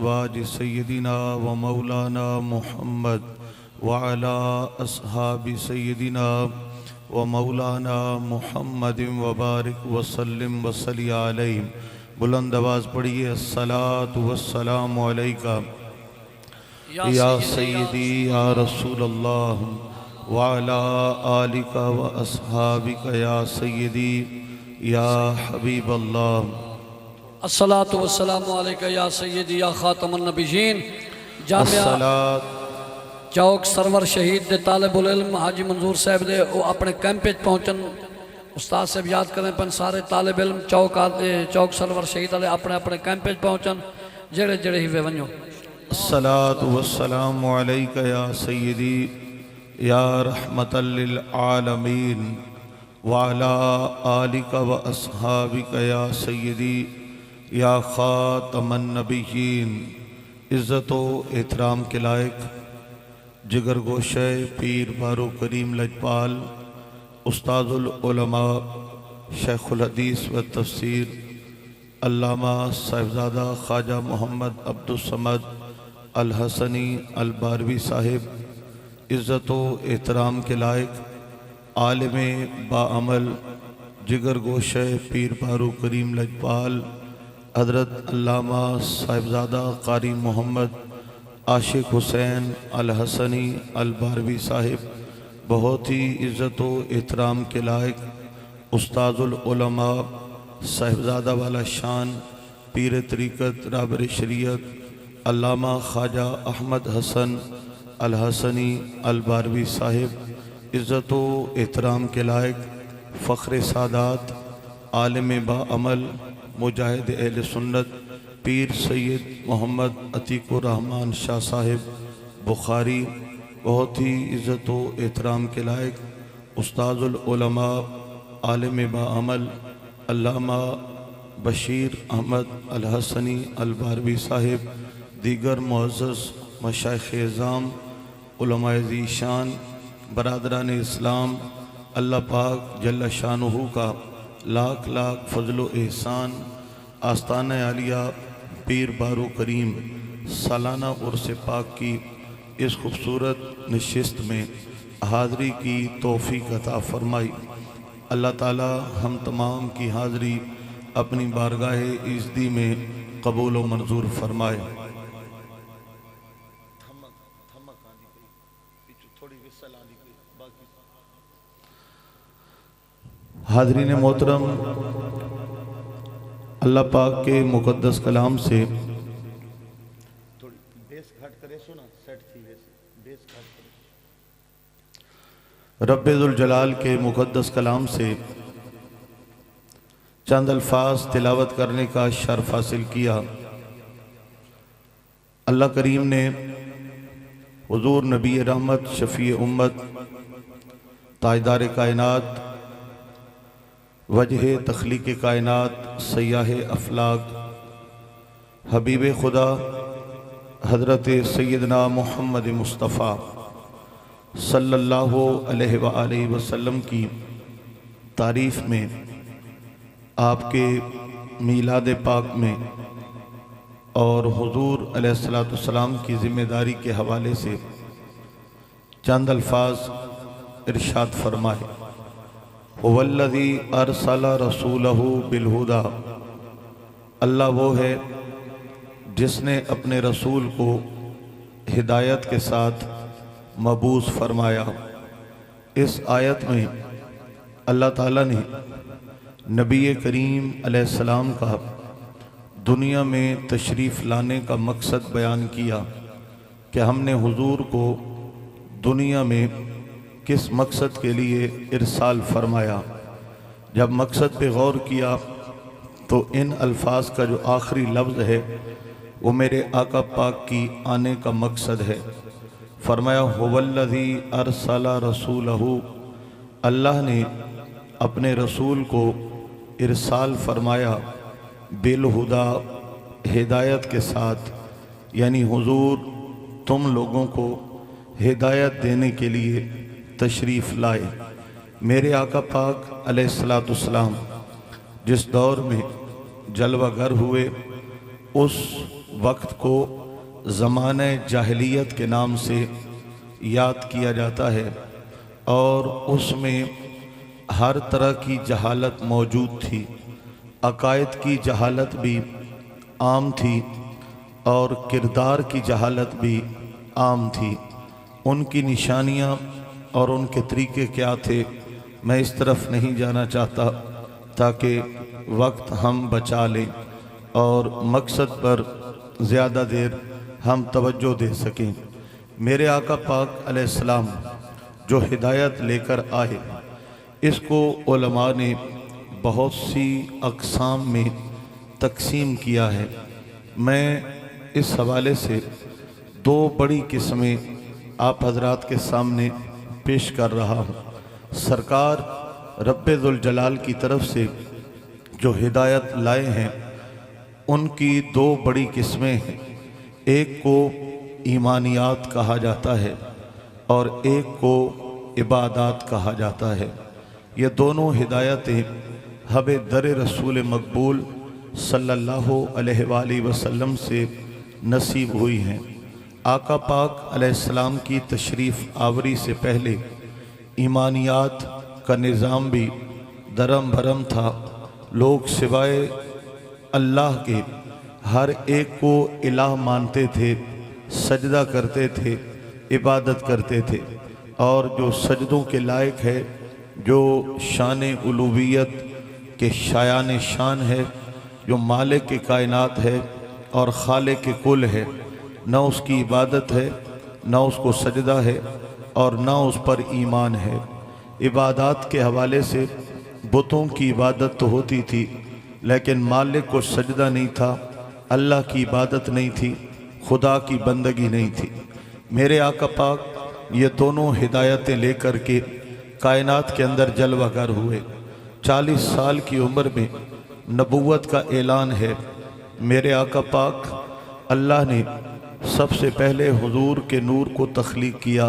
अज़वाज सय्यदिना व मौलाना मुहम्मद व अला अस्हाबि सय्यदिना व मौलाना मुहम्मद व बारिक व सल्लिम व सल्ली अलैहि। बुलंद आवाज़ पढ़िए, अस्सलातु वस्सलामु अलैका या सय्यदी या रसूलल्लाह व अला आलिका व अस्हाबिका या सय्यदी या हबीबल्लाह। अस्सलातु वस्सलामु अलैका या सय्यदी या खातमुन नबिय्यीन। जामिया चौक सरवर शहीद दे तालिबुल इल्म हाजी मंजूर साहब दे वो अपने कैंप पहुँचन। उस्ताद साहब याद करें पन सारे तालिब इल्म चौक सरवर शहीद वाले अपने अपने कैंप पहुँचन जेड़े जेड़े ही वे वञो। अस्सलातु वस्सलामु अलैका या सय्यदी या रहमतल लिल आलमीन व अला आलिका व अस्हाबिका या सय्यदी या खातमन नबिय्यीन। इज़्ज़त व एहतराम के लायक जिगर गोशे पीर बारो करीम लजपाल उस्ताजुल उलमा शेखुल हदीस व तफसीर अल्लामा साहिबजादा ख्वाजा मोहम्मद अब्दुल समद अल हसनी अल बारवी साहिब। इज़्ज़त व एहतराम के लायक आलिम बाअमल जिगर गोशे पीर बारो करीम लजपाल हज़रत अल्लामा साहिबजादा कारी मोहम्मद आशिक हुसैन अल हसनी अल बारवी साहिब। बहुत ही इज़्ज़त व एहतराम के लायक उस्ताजुल उलमा साहिबजादा वाला शान पीर तरीक़त राबर शरीयत अल्लामा ख्वाजा अहमद हसन अल हसनी अल बारवी साहिब। इज़्ज़त व एहतराम के लायक फ़ख्र सादात आलिम बाअमल मुजाहिद अहले सुन्नत पीर सैयद मोहम्मद अतीकुर रहमान शाह साहिब बुखारी। बहुत ही इज़्ज़त व एहतराम के लायक उस्ताजुल उलमा आलिम बाअमल अल्लामा बशीर अहमद अल हसनी अल बारवी साहिब। दीगर मुअज़्ज़ज़ मशाइख़ एज़ाम उलमाए ज़ीशान बरादरान इस्लाम, अल्लाह पाक जल्ल शानुहु का लाख लाख फ़ज़्ल व एहसान। आस्ताना आलिया पीर बारो करीम सालाना उर्स पाक की इस खूबसूरत नशिस्त में हाज़री की तौफ़ीक़ अता फ़रमाई। अल्लाह ताला हम तमाम की हाज़री अपनी बारगाह इज़्ज़ती में कबूल व मंजूर फरमाए। हाज़रीन मोहतरम, अल्लाह पाक के मुक़द्दस कलाम से रब्बे ज़ुल जलाल के मुक़द्दस कलाम से चंद अल्फाज तिलावत करने का शर्फ हासिल किया। अल्लाह करीम ने हुज़ूर नबी रहमत शफ़ी उम्मत ताजदार कायनात वजह तख्लीक़ कायनात सयाह अफलाक हबीब खुदा हज़रत सैयदना मोहम्मद मुस्तफ़ा सल्लल्लाहु अलैहि वसल्लम की तारीफ़ में आपके मीलाद पाक में और हुज़ूर अलैहिस्सलातु वस्सलाम की ज़िम्मेदारी के हवाले से चंद अल्फाज इरशाद फरमाए। वल्लज़ी अरसला रसूलहु बिलहुदा। अल्लाह वो है जिसने अपने रसूल को हिदायत के साथ मबूस फरमाया। इस आयत में अल्लाह ताला ने नबी करीम अलैहिस्सलाम का दुनिया में तशरीफ़ लाने का मकसद बयान किया कि हमने हुजूर को दुनिया में किस मकसद के लिए इरसाल फरमाया। जब मकसद पे गौर किया तो इन अल्फाज का जो आखिरी लफ्ज़ है वो मेरे आका पाक की आने का मकसद है। फरमाया हुवल्लज़ी अरसला रसूलहु। अल्लाह ने अपने रसूल को इरसाल फरमाया बिलहुदा, हिदायत के साथ, यानी हुजूर तुम लोगों को हिदायत देने के लिए तशरीफ़ लाए। मेरे आका पाक अलैहिस्सलातु वस्सलाम जिस दौर में जलवागर हुए उस वक्त को ज़माने जाहिलियत के नाम से याद किया जाता है और उसमें हर तरह की जहालत मौजूद थी। अकायद की जहालत भी आम थी और किरदार की जहालत भी आम थी। उनकी निशानियाँ और उनके तरीके क्या थे, मैं इस तरफ नहीं जाना चाहता ताकि वक्त हम बचा लें और मकसद पर ज़्यादा देर हम तवज्जो दे सकें। मेरे आका पाक अलैहिस्सलाम जो हिदायत लेकर आए, इसको उलमा ने बहुत सी अक़साम में तकसीम किया है। मैं इस हवाले से दो बड़ी किस्में आप हजरात के सामने पेश कर रहा हूँ। सरकार रब्बे जुल जलाल की तरफ से जो हिदायत लाए हैं उनकी दो बड़ी किस्में हैं। एक को ईमानियात कहा जाता है और एक को इबादात कहा जाता है। ये दोनों हिदायतें हबे दर रसूल मकबूल सल्लल्लाहु अलैहि वसल्लम से नसीब हुई हैं। आका पाक अलैहिस्सलाम की तशरीफ़ आवरी से पहले ईमानियात का निज़ाम भी दरम भरम था। लोग सिवाय अल्लाह के हर एक को इलाह मानते थे, सजदा करते थे, इबादत करते थे और जो सजदों के लायक है, जो शान उलूहियत के शायान शान है, जो मालिक के कायनात है और खालिक के कुल है, न उसकी इबादत है, न उसको सजदा है और न उस पर ईमान है। इबादत के हवाले से बुतों की इबादत तो होती थी लेकिन मालिक को सजदा नहीं था, अल्लाह की इबादत नहीं थी, खुदा की बंदगी नहीं थी। मेरे आका पाक ये दोनों हिदायतें लेकर के कायनात के अंदर जलवागर हुए। 40 साल की उम्र में नबूवत का ऐलान है। मेरे आका पाक अल्लाह ने सबसे पहले हुजूर के नूर को तख्लीक किया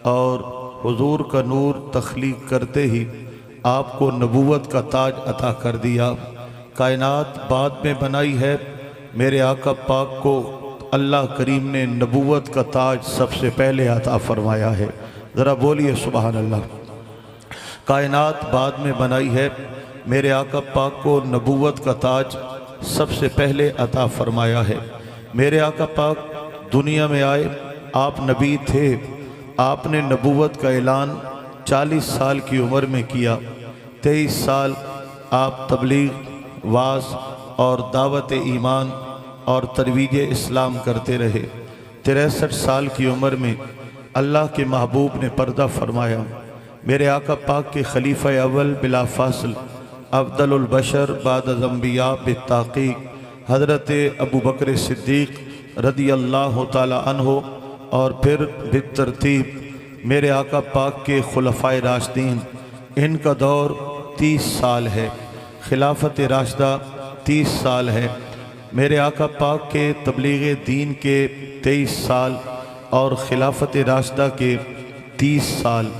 और हुजूर का नूर तख्लीक करते ही आपको नबूवत का ताज अता कर दिया। कायनात बाद में बनाई है, मेरे आका पाक को अल्लाह करीम ने नबूवत का ताज सबसे पहले अता फरमाया है। ज़रा बोलिए सुभान अल्लाह। कायनात बाद में बनाई है, मेरे आका पाक को नबूवत का ताज सबसे पहले अता फरमाया है। मेरे आका पाक दुनिया में आए, आप नबी थे, आपने नबूवत का ऐलान 40 साल की उम्र में किया। 23 साल आप तबलीग, वाज और दावत ईमान और तरवीज इस्लाम करते रहे। 63 साल की उम्र में अल्लाह के महबूब ने पर्दा फरमाया। मेरे आका पाक के खलीफा अव्वल बिला फासिल अफ़ज़लुल बशर बाद अम्बिया बित्ताक़ीक़ हज़रत अबू बकर सिद्दीक़ रदी अल्लाह ताला अन्हो और फिर बितरतीब मेरे आका पाक के खुलफ़ाए राशिदीन, इनका दौर 30 साल है। खिलाफत राशिदा 30 साल है। मेरे आका पाक के तबलीग दीन के 23 साल और खिलाफत राशिदा के 30 साल,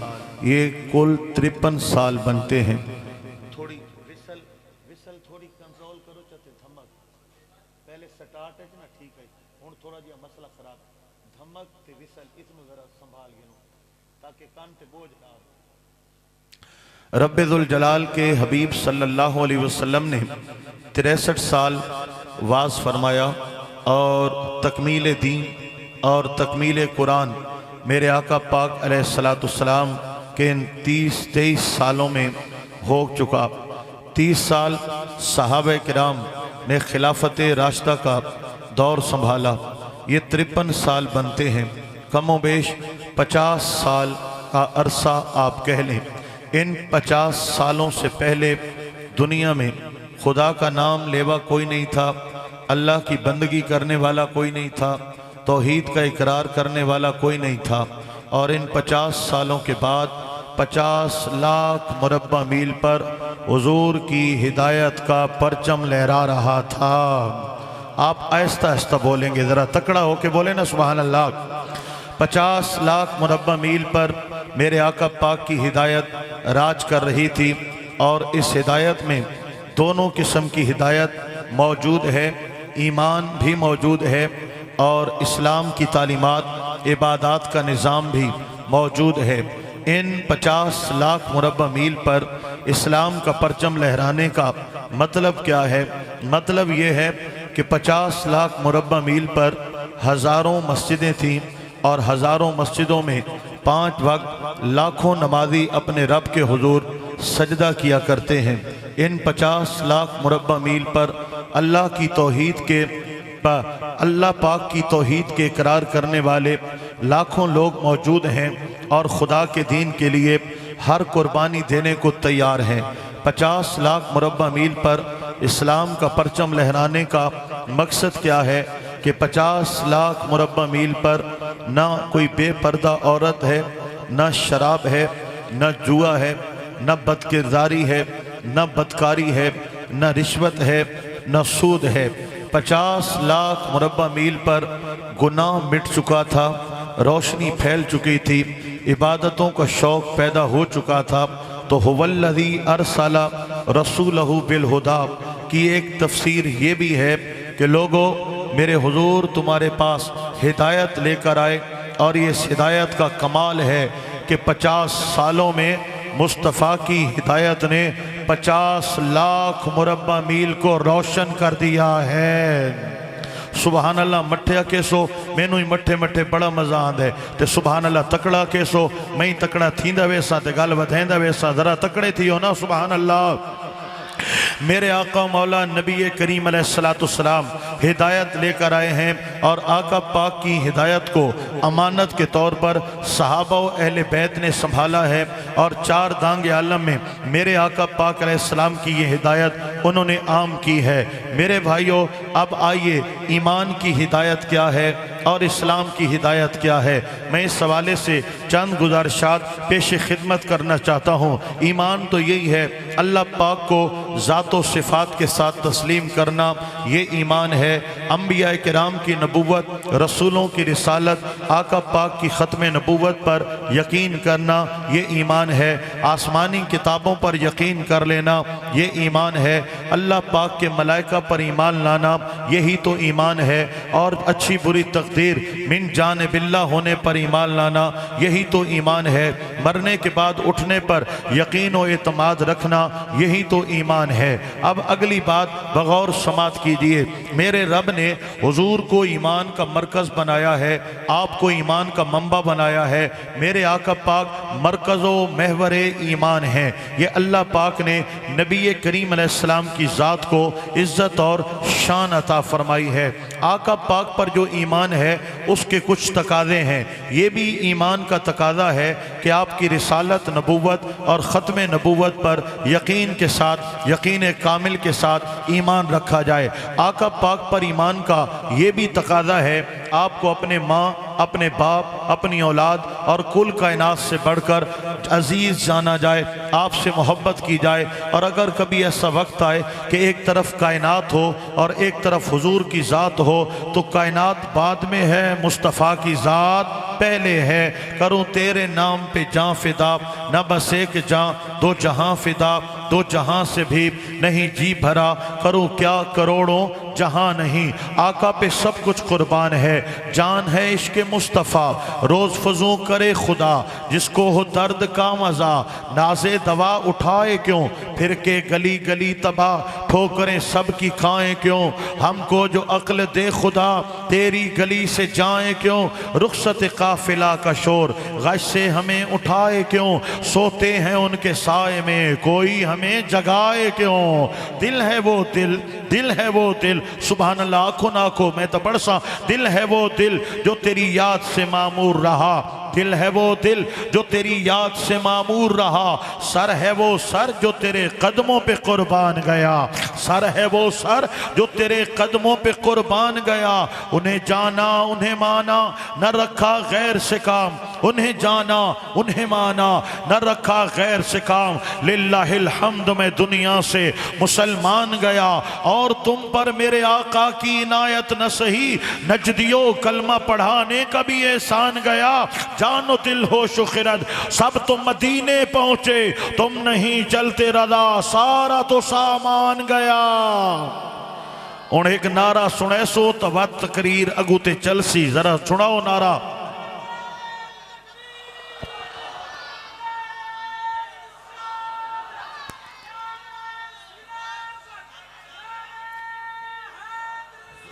ये कुल 53 साल बनते हैं। थोड़ी विसल थोड़ी कंट्रोल करो चाहते धमक पहले स्टार्ट है ना, ठीक है। हुण थोड़ा जिहा मसला खराब, धमक ते विसल इसमें जरा संभाल गिनो ताकि कान ते बोझ ना आवे। रब्बे जुल जलाल के हबीब सल्लल्लाहु अलैहि वसल्लम ने 63 साल वाज फरमाया और तकमील दीन और तकमील कुरान मेरे आका पाक अलैहिस्सलाम के इन 30-23 सालों में हो चुका। 30 साल सहाबा किराम ने खिलाफत राशिदा का दौर संभाला। ये 53 साल बनते हैं। कमो बेश 50 साल का अरसा आप कह लें। इन 50 सालों से पहले दुनिया में खुदा का नाम लेवा कोई नहीं था, अल्लाह की बंदगी करने वाला कोई नहीं था, तौहीद का इकरार करने वाला कोई नहीं था। और इन 50 सालों के बाद 50 लाख मुरब्बा मील पर हुजूर की हिदायत का परचम लहरा रहा था। आप आहिस्ता आहिस्ता बोलेंगे, ज़रा तकड़ा होके बोले ना सुभान अल्लाह। 50 लाख मुरब्बा मील पर मेरे आका पाक की हिदायत राज कर रही थी और इस हिदायत में दोनों किस्म की हिदायत मौजूद है। ईमान भी मौजूद है और इस्लाम की तालीमात, इबादात का निज़ाम भी मौजूद है। इन 50 लाख मुरब्बा मील पर इस्लाम का परचम लहराने का मतलब क्या है? मतलब ये है कि 50 लाख मुरब्बा मील पर हज़ारों मस्जिदें थीं और हज़ारों मस्जिदों में 5 वक्त लाखों नमाजी अपने रब के हुजूर सजदा किया करते हैं। इन 50 लाख मुरब्बा मील पर अल्लाह की तौहीद के अल्लाह पाक की तौहीद के इकरार करने वाले लाखों लोग मौजूद हैं और खुदा के दीन के लिए हर कुर्बानी देने को तैयार हैं। 50 लाख मुरब्बा मील पर इस्लाम का परचम लहराने का मकसद क्या है कि 50 लाख मुरब्बा मील पर ना कोई बेपर्दा औरत है, ना शराब है, न जुआ है, न बदकिरदारी है, न बदकारी है, न रिश्वत है, न सूद है। 50 लाख मुरब्बा मील पर गुनाह मिट चुका था, रोशनी फैल चुकी थी, इबादतों का शौक़ पैदा हो चुका था। तो हुवल्लज़ी अरसला रसूलहु बिल हुदा की एक तफसीर ये भी है कि लोगों, मेरे हुजूर तुम्हारे पास हिदायत लेकर आए और ये हिदायत का कमाल है कि 50 सालों में मुस्तफ़ा की हिदायत ने 50 लाख मुरब्बा मील को रोशन कर दिया है। सुबहान अल्लाह। मठिया केसो मैनू ही मठे मठे बड़ा मज़ा आंदा है ते सुबहान अल्लाह तकड़ा केसो मैं ही तकड़ा थींदा वेसा ते गल वधाईंदा वेसा, ज़रा तकड़े थी हो ना। सुबहान अल्लाह। मेरे आका मौला नबी करीम अलैहिस्सलाम हिदायत लेकर आए हैं और आका पाक की हिदायत को अमानत के तौर पर सहाबा व अहले बैत ने संभाला है और 4 दांगे आलम में मेरे आका पाक अलैहिस्सलाम की ये हिदायत उन्होंने आम की है। मेरे भाइयों, अब आइए ईमान की हिदायत क्या है और इस्लाम की हिदायत क्या है, मैं इस हवाले से चंद गुजारिशात पेश खिदमत करना चाहता हूँ। ईमान तो यही है, अल्लाह पाक को ज़ात व सिफ़ात के साथ तस्लीम करना, ये ईमान है। अम्बिया किराम की नबूवत, रसूलों की रिसालत, आका पाक की ख़त्म नबूवत पर यकीन करना, ये ईमान है। आसमानी किताबों पर यकीन कर लेना, ये ईमान है। अल्लाह पाक के मलाइका पर ईमान लाना, यही तो ईमान है। और अच्छी बुरी तकदीर मिन जानिबिल्लाह होने पर ईमान लाना, यही तो ईमान है। मरने के बाद उठने पर यकीन व एतमाद रखना, यही तो ईमान है। अब अगली बात बगौर समात कीजिए। मेरे रब ने हुजूर को ईमान का मरकज़ बनाया है, आपको ईमान का मंबा बनाया है। मेरे आका पाक मरकज़ो महवरे ईमान है। ये अल्लाह पाक ने नबी करीम अलैहिस्सलाम की ज़ात को इज़्ज़त और शान अता फरमाई है। आका पाक पर जो ईमान है उसके कुछ तकाज़े हैं। ये भी ईमान का तकाज़ा है कि आपकी रिसालत, नबूवत और ख़त्म नबूवत पर यकीन के साथ, यकीन कामिल के साथ ईमान रखा जाए। आका पाक पर ईमान का ये भी तकाज़ा है आपको अपने माँ, अपने बाप, अपनी औलाद और कुल कायनात से बढ़कर अजीज़ जाना जाए, आपसे मोहब्बत की जाए। और अगर कभी ऐसा वक्त आए कि एक तरफ कायनात हो और एक तरफ हुजूर की ज़ात हो, तो कायनात बाद में है, मुस्तफ़ा की ज़ात पहले है। करूँ तेरे नाम पे जाँ फिदा, न बस एक जाँ दो जहाँ फिदा, दो जहाँ से भी नहीं जी भरा, करूँ क्या करोड़ों जहाँ नहीं। आका पे सब कुछ कुर्बान है, जान है इश्क मुस्तफ़ा, रोज़ फजू करे खुदा, जिसको हो दर्द का मज़ा, नाज़े दवा उठाए क्यों, फिर के गली गली तबाह, ठोकरें सब की खाएँ क्यों, हमको जो अक्ल दे खुदा, तेरी गली से जाएँ क्यों, रुखसत काफिला का शोर, गश से हमें उठाए क्यों, सोते हैं उनके साए में, कोई हमें जगाए क्यों। दिल है वो दिल, दिल है वो दिल, सुभान अल्लाह। आँखों नाखों मैं तो बरसा, दिल है वो दिल जो तेरी याद से मामूर रहा, दिल है वो दिल जो तेरी याद से मामूर रहा, सर है वो सर जो तेरे कदमों पे कुर्बान गया, सर है वो सर जो तेरे कदमों पे कुर्बान गया। उन्हें जाना उन्हें माना, न रखा गैर से काम, उन्हें जाना उन्हें माना, न रखा गैर से काम। लिल्लाहिल हम्द में दुनिया से मुसलमान गया और तुम पर मेरे आका की इनायत न सही, नजदियों कलमा पढ़ाने का भी एहसान गया। जानो दिल हो शुखरद सब तुम मदीने पहुंचे, तुम नहीं चलते रदा, सारा तो सामान गया। हुण एक नारा सुने सो तो वत तकरीर अगू ते चलसी, जरा सुनाओ नारा।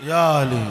या अली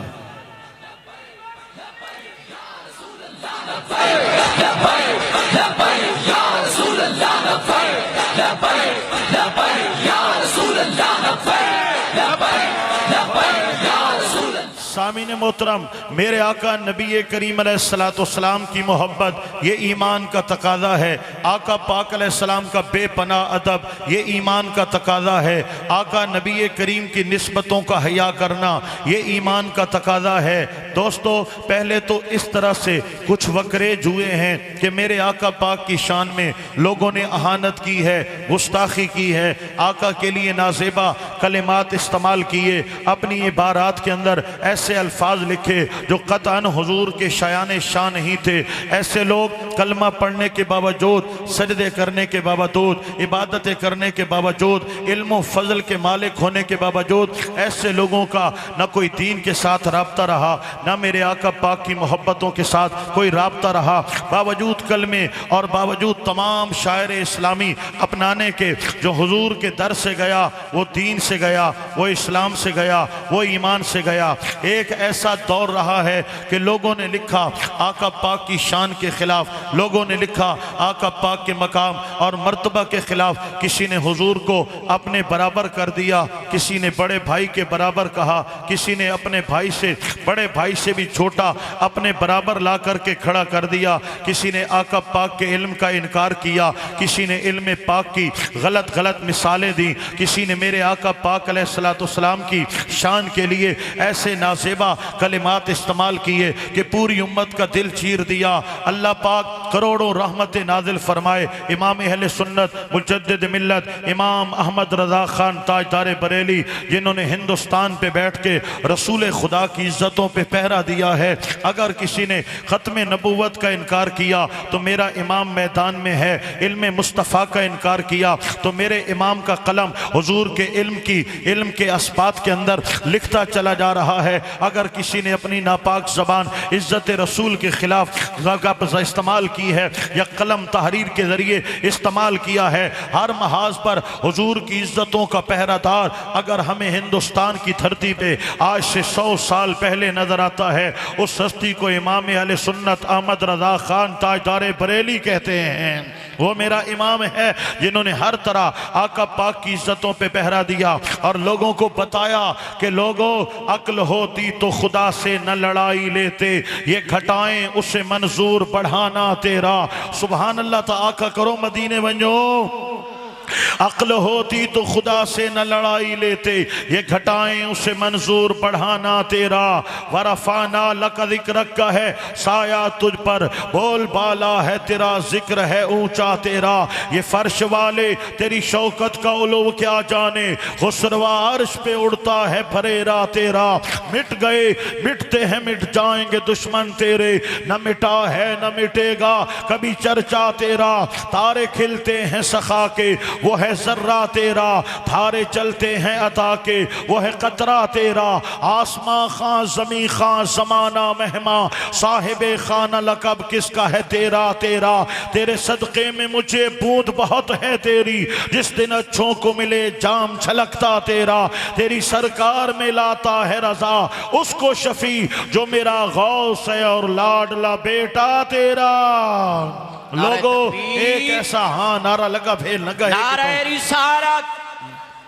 सामीन मोहतरम, मेरे आका नबी करीम अलैहिस्सलाम की मोहब्बत ये ईमान का तकाजा है। आका पाक अलैहिस्सलाम का बेपना अदब ये ईमान का तकाजा है। आका नबी करीम की निस्बतों का हया करना ये ईमान का तकाजा है। दोस्तों, पहले तो इस तरह से कुछ वकरे जुए हैं कि मेरे आका पाक की शान में लोगों ने अहानत की है, गुस्ताखी की है, आका के लिए नाजेबा कलिमात इस्तेमाल किए, अपनी इबारात के अंदर ऐसे अल्फाज लिखे जो कतअन हुजूर के शायान शान नहीं थे। ऐसे लोग कलमा पढ़ने के बावजूद, सजदे करने के बावजूद, इबादतें करने के बावजूद, इल्म फजल के मालिक होने के बावजूद, ऐसे लोगों का न कोई दीन के साथ राब्ता रहा, न मेरे आका पाक की मोहब्बतों के साथ कोई राब्ता रहा। बावजूद कलमे और बावजूद तमाम शायर इस्लामी अपनाने के, जो हुजूर के दर से गया, वो दीन से गया, वो इस्लाम से गया, वो ईमान से गया। एक ऐसा दौर रहा है कि लोगों ने लिखा आका पाक की शान के खिलाफ, लोगों ने लिखा आका पाक के मकाम और मर्तबा के खिलाफ। किसी ने हुजूर को अपने बराबर कर दिया, किसी ने बड़े भाई के बराबर कहा, किसी ने अपने भाई से, बड़े भाई से भी छोटा अपने बराबर ला करके खड़ा कर दिया। किसी ने आका पाक के इल्म का इनकार किया, किसी ने इल्म पाक की गलत गलत मिसालें दी, किसी ने मेरे आका पाक अलैहिस्सलाम की शान के लिए ऐसे नाज़ेबा कलिमात इस्तेमाल किए कि पूरी उम्मत का दिल चीर दिया। अल्लाह पाक करोड़ों रहमत नाजिल फरमाए इमाम अहले सुन्नत मुजद्दिद मिल्लत इमाम अहमद रज़ा खान ताजदार बरेली, जिन्होंने हिंदुस्तान पे बैठ के रसूल खुदा की इज्जतों पे पहरा दिया है। अगर किसी ने ख़त्म नबूवत का इनकार किया तो मेरा इमाम मैदान में है। इल्म मुस्तफ़ा का इनकार किया तो मेरे इमाम का कलम हुजूर के इल्म के अस्बात के अंदर लिखता चला जा रहा है। अगर किसी ने अपनी नापाक ज़बान इज़्ज़त रसूल के ख़िलाफ़ इस्तेमाल की है या कलम तहरीर के ज़रिए इस्तेमाल किया है, हर महाज पर हुजूर की इज़्ज़तों का पहरादार अगर हमें हिंदुस्तान की धरती पे आज से 100 साल पहले नजर आता है, उस हस्ती को इमाम अहले सुन्नत अहमद रज़ा खान ताजदार बरेली कहते हैं। वो मेरा इमाम है जिन्होंने हर तरह आका पाक की इज्जतों पे पहरा दिया और लोगों को बताया कि लोगों, अक्ल होती तो खुदा से न लड़ाई लेते, ये घटाएं उसे मंजूर बढ़ाना तेरा। सुभान अल्लाह। तो आका करो मदीने वञो। अक्ल होती तो खुदा से न लड़ाई लेते, ये घटाएं उसे मंजूर बढ़ाना तेरा। वरफाना लक ज़िक्रक का है साया तुझ पर, बोल बाला है तेरा, जिक्र है ऊंचा तेरा। ये फर्श वाले तेरी शौकत का उलू क्या जाने, खुसरवा अर्श पे उड़ता है फरेरा तेरा। मिट गए मिटते हैं मिट जाएंगे दुश्मन तेरे, न मिटा है न मिटेगा कभी चर्चा तेरा। तारे खिलते हैं सखा के वो है जर्रा तेरा, धारे चलते हैं अता के वो है कतरा तेरा। आसमां खां जमी खां जमाना मेहमा, साहिबे खाना लकब किसका है तेरा तेरा। तेरे सदक़े में मुझे बूंद बहुत है तेरी, जिस दिन अच्छों को मिले जाम छलकता तेरा। तेरी सरकार में लाता है रजा उसको शफी, जो मेरा गौस है और लाडला बेटा तेरा। लोगों एक ऐसा हाँ नारा लगा भेल लगा, नारे रिसालत,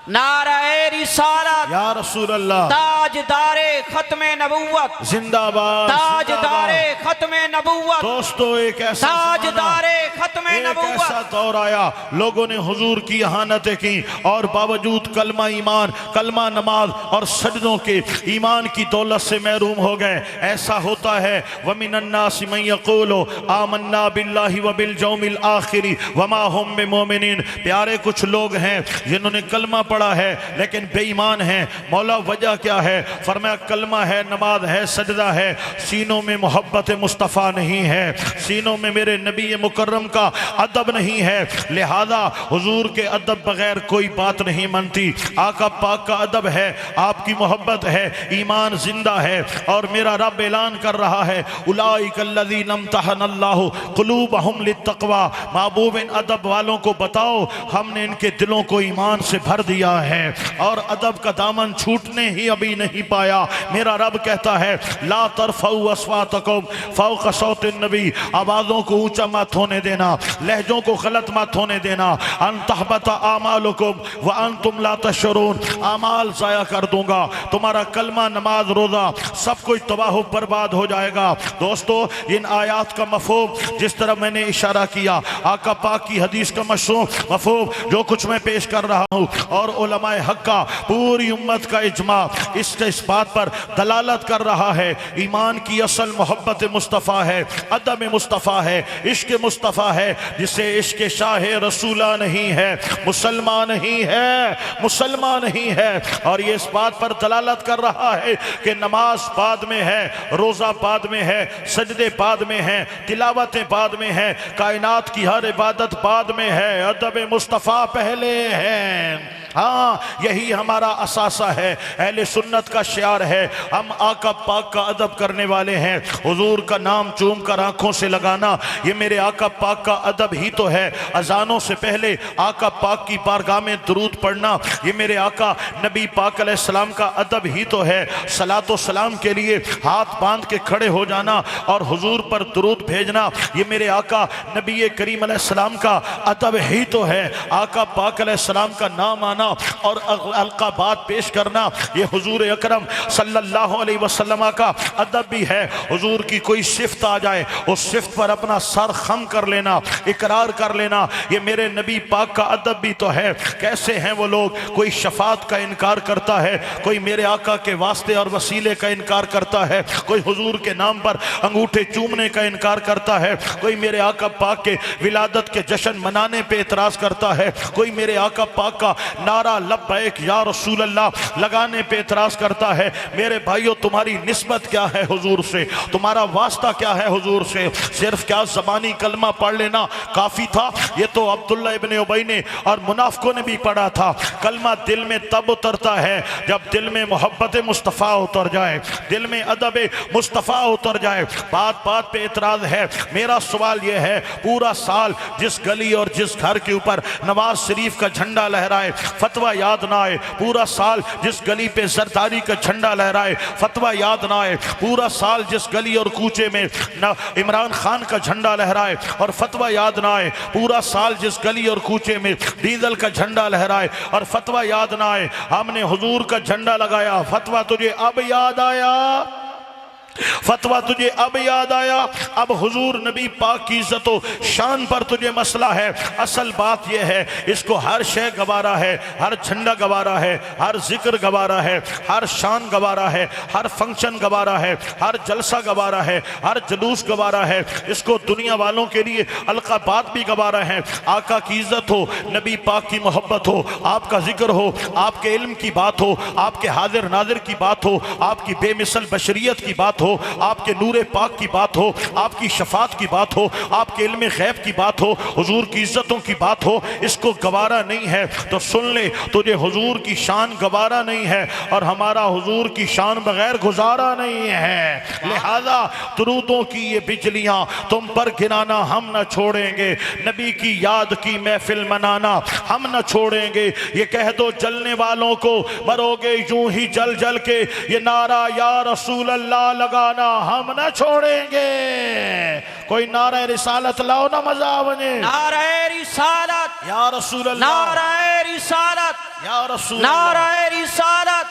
नारे रिसालत या रसूल अल्लाह, ताजदारे खत्मे नबूवत जिंदाबाद, ताजदारे खत्मे नबूवत। दोस्तों एक ऐसा ताजदारे खत्मे नबूवत, ऐसा दौर आया लोगों ने हुजूर की इहानतें की और बावजूद कलमा ईमान, कलमा नमाज और सजदों के ईमान की दौलत से महरूम हो गए। ऐसा होता है वमिनन्नासि मन यक़ूलु आमन्ना बिल्लाहि व बिल यौमिल आखिर वमा हुम बिमुमिनीन। प्यारे कुछ लोग हैं जिन्होंने कलमा बड़ा है लेकिन बेईमान है। मौला वजह क्या है? फरमाया कलमा है, नमाज है, सजदा है, सीनों में मोहब्बत मुस्तफ़ा नहीं है, सीनों में मेरे नबी मुकर्रम का अदब नहीं है। लिहाजा हुजूर के अदब बगैर कोई बात नहीं मनती। आका पाक का अदब है, आपकी मोहब्बत है, ईमान जिंदा है। और मेरा रब ऐलान कर रहा है उलाइकल्लज़ीना इम्तहनल्लाहु क़ुलूबहुम लित्तक़वा। महबूब इन अदब वालों को बताओ हमने इनके दिलों को ईमान से भर दिया है और अदब का दामन छूटने ही अभी नहीं पाया। मेरा रब कहता है ला तरफ़ऊ अस्वातकुम फ़ौक़ सौतिन नबी, आवाज़ों को ऊंचा मत होने देना, लहजों को गलत मत होने देना। अन तहबत आमालुकुम व अंतुम ला तशऊरून, आमाल ज़ाया कर दूंगा, तुम्हारा कलमा, नमाज, रोज़ा सब कुछ तबाह बर्बाद हो जाएगा। दोस्तों इन आयात का मफ़हूम जिस तरह मैंने इशारा किया, आका पाक की हदीस का मफ़हूम जो कुछ मैं पेश कर रहा हूँ और उलमाए हक़ का पूरी उम्मत का इजमा इस बात पर दलालत कर रहा है ईमान की असल मोहब्बत मुस्तफ़ा है, अदब मुस्तफ़ा है, इश्क मुस्तफ़ा है। जिसे इश्क शाह रसूला नहीं है मुसलमान नहीं है, मुसलमान नहीं है। और ये इस बात पर दलालत कर रहा है कि नमाज बाद में है, रोज़ा बाद में है, सजदे बाद में है, तिलावतें बाद में है, कायनात की हर इबादत बाद में है, अदब मुस्तफ़ा पहले है। हाँ यही हमारा असासा है, अहले सुन्नत का शियार है। हम आका पाक का अदब करने वाले हैं। हुजूर का नाम चूम कर आंखों से लगाना ये मेरे आका पाक का अदब ही तो है। अजानों से पहले आका पाक की बारगाह में दुरूद पढ़ना ये मेरे आका नबी पाक अलैहिस्सलाम का अदब ही तो है। सलातो सलाम के लिए हाथ बांध के खड़े हो जाना और हुजूर पर दुरूद भेजना ये मेरे आका नबी करीम अलैहिस्सलाम का अदब ही तो है। आका पाक अलैहिस्सलाम का नाम आना और अलकाबात पेश करना ये हुजूर अकरम सल्लल्लाहु अलैहि वसल्लम का अदब भी है। हुजूर की कोई सिफ्त आ जाए उस सिफ्त पर अपना सर खम कर लेना, इकरार कर लेना ये मेरे नबी पाक का अदब भी तो है। कैसे हैं वो लोग, कोई शफात का इनकार करता है, कोई मेरे आका के वास्ते और वसीले का इनकार करता है, कोई हुजूर के नाम पर अंगूठे चूमने का इनकार करता है, कोई मेरे आका पाक के विलादत के जश्न मनाने पे एतराज करता है, कोई मेरे आका पाक का नारा लब्बैक या रसूल अल्लाह लगाने पे एतराज करता है। मेरे भाइयों तुम्हारी निस्बत क्या है हुजूर से, तुम्हारा वास्ता क्या है हुजूर से? सिर्फ क्या ज़बानी कलमा पढ़ लेना काफ़ी था? ये तो अब्दुल्ला इब्न उबई ने और मुनाफिकों ने भी पढ़ा था। कलमा दिल में तब उतरता है जब दिल में मोहब्बत मुस्तफ़ा उतर जाए, दिल में अदब मुस्तफ़ा उतर जाए। बात बात पे एतराज़ है। मेरा सवाल यह है पूरा साल जिस गली और जिस घर के ऊपर नवाज शरीफ का झंडा लहराए फतवा याद ना आए, पूरा साल जिस गली पे जरदारी का झंडा लहराए फतवा याद ना आए, पूरा साल जिस गली और कूचे में न इमरान खान का झंडा लहराए और फतवा याद ना आए, पूरा साल जिस गली और कूचे में डीजल का झंडा लहराए और फतवा याद ना आए। हमने हुजूर का झंडा लगाया, फतवा तुझे अब याद आया, फतवा तुझे अब याद आया। अब हुजूर नबी पाक की इज्जत व शान पर तुझे मसला है। असल बात यह है इसको हर शय गवारा है, हर झंडा गवारा है, हर जिक्र गवारा है, हर शान गवारा है, हर फंक्शन गवारा है, हर जलसा गवारा है, हर जुलूस गवारा है। इसको दुनिया वालों के लिए अलकाबात भी गवारा है। आका की इज्जत हो, नबी पाक की मोहब्बत हो, आपका जिक्र हो, आपके इल्म की बात हो, आपके हाजिर नाजिर की बात हो, आपकी बेमिसल बशरियत की बात हो, आपके नूरे पाक की बात हो, आपकी शफात की बात हो, आपके इल्म गैब की बात हो, हुजूर की इज्जतों की बात हो, इसको गवारा नहीं है तो सुन ले तुझे हुजूर की शान गवारा नहीं है और हमारा हुजूर की शान बगैर गुजारा नहीं है। लिहाजा दुरूदों की ये बिजलियां तुम पर गिराना हम न छोड़ेंगे, नबी की याद की महफिल मनाना हम न छोड़ेंगे। ये कह दो जलने वालों को मरोगे यूं ही जल जल के, ये नारा या रसूल अल्लाह लगाना हम न छोड़ेंगे। कोई नारा रिसालत लाओ ना मजा बने। नारा रिसालत या रसूल अल्लाह, नारा रिसालत या रसूल, नारा रिसालत,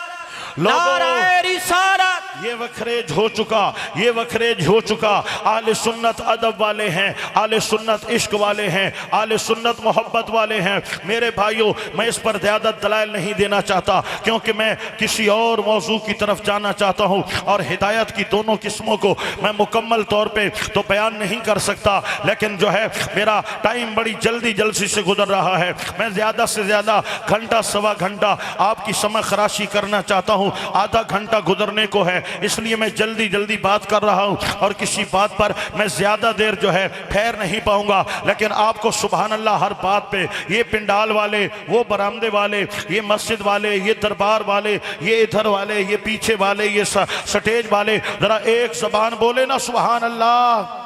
नारा रिसालत, ये वखरेज हो चुका, ये वखरेज हो चुका। आले सुन्नत अदब वाले हैं, आले सुन्नत इश्क वाले हैं, आले सुन्नत मोहब्बत वाले हैं। मेरे भाइयों, मैं इस पर ज़्यादा दलाइल नहीं देना चाहता, क्योंकि मैं किसी और मौजू की तरफ जाना चाहता हूँ और हिदायत की दोनों किस्मों को मैं मुकम्मल तौर पे तो बयान नहीं कर सकता। लेकिन जो है मेरा टाइम बड़ी जल्दी से गुजर रहा है। मैं ज़्यादा से ज़्यादा घंटा सवा घंटा आपकी समय खराशी करना चाहता हूँ। आधा घंटा गुजरने को है, इसलिए मैं जल्दी बात कर रहा हूँ और किसी बात पर मैं ज़्यादा देर जो है ठहर नहीं पाऊँगा। लेकिन आपको सुभान अल्लाह हर बात पे, ये पिंडाल वाले, वो बरामदे वाले, ये मस्जिद वाले, ये दरबार वाले, ये इधर वाले, ये पीछे वाले, ये स्टेज वाले, ज़रा एक ज़बान बोले ना सुभान अल्लाह,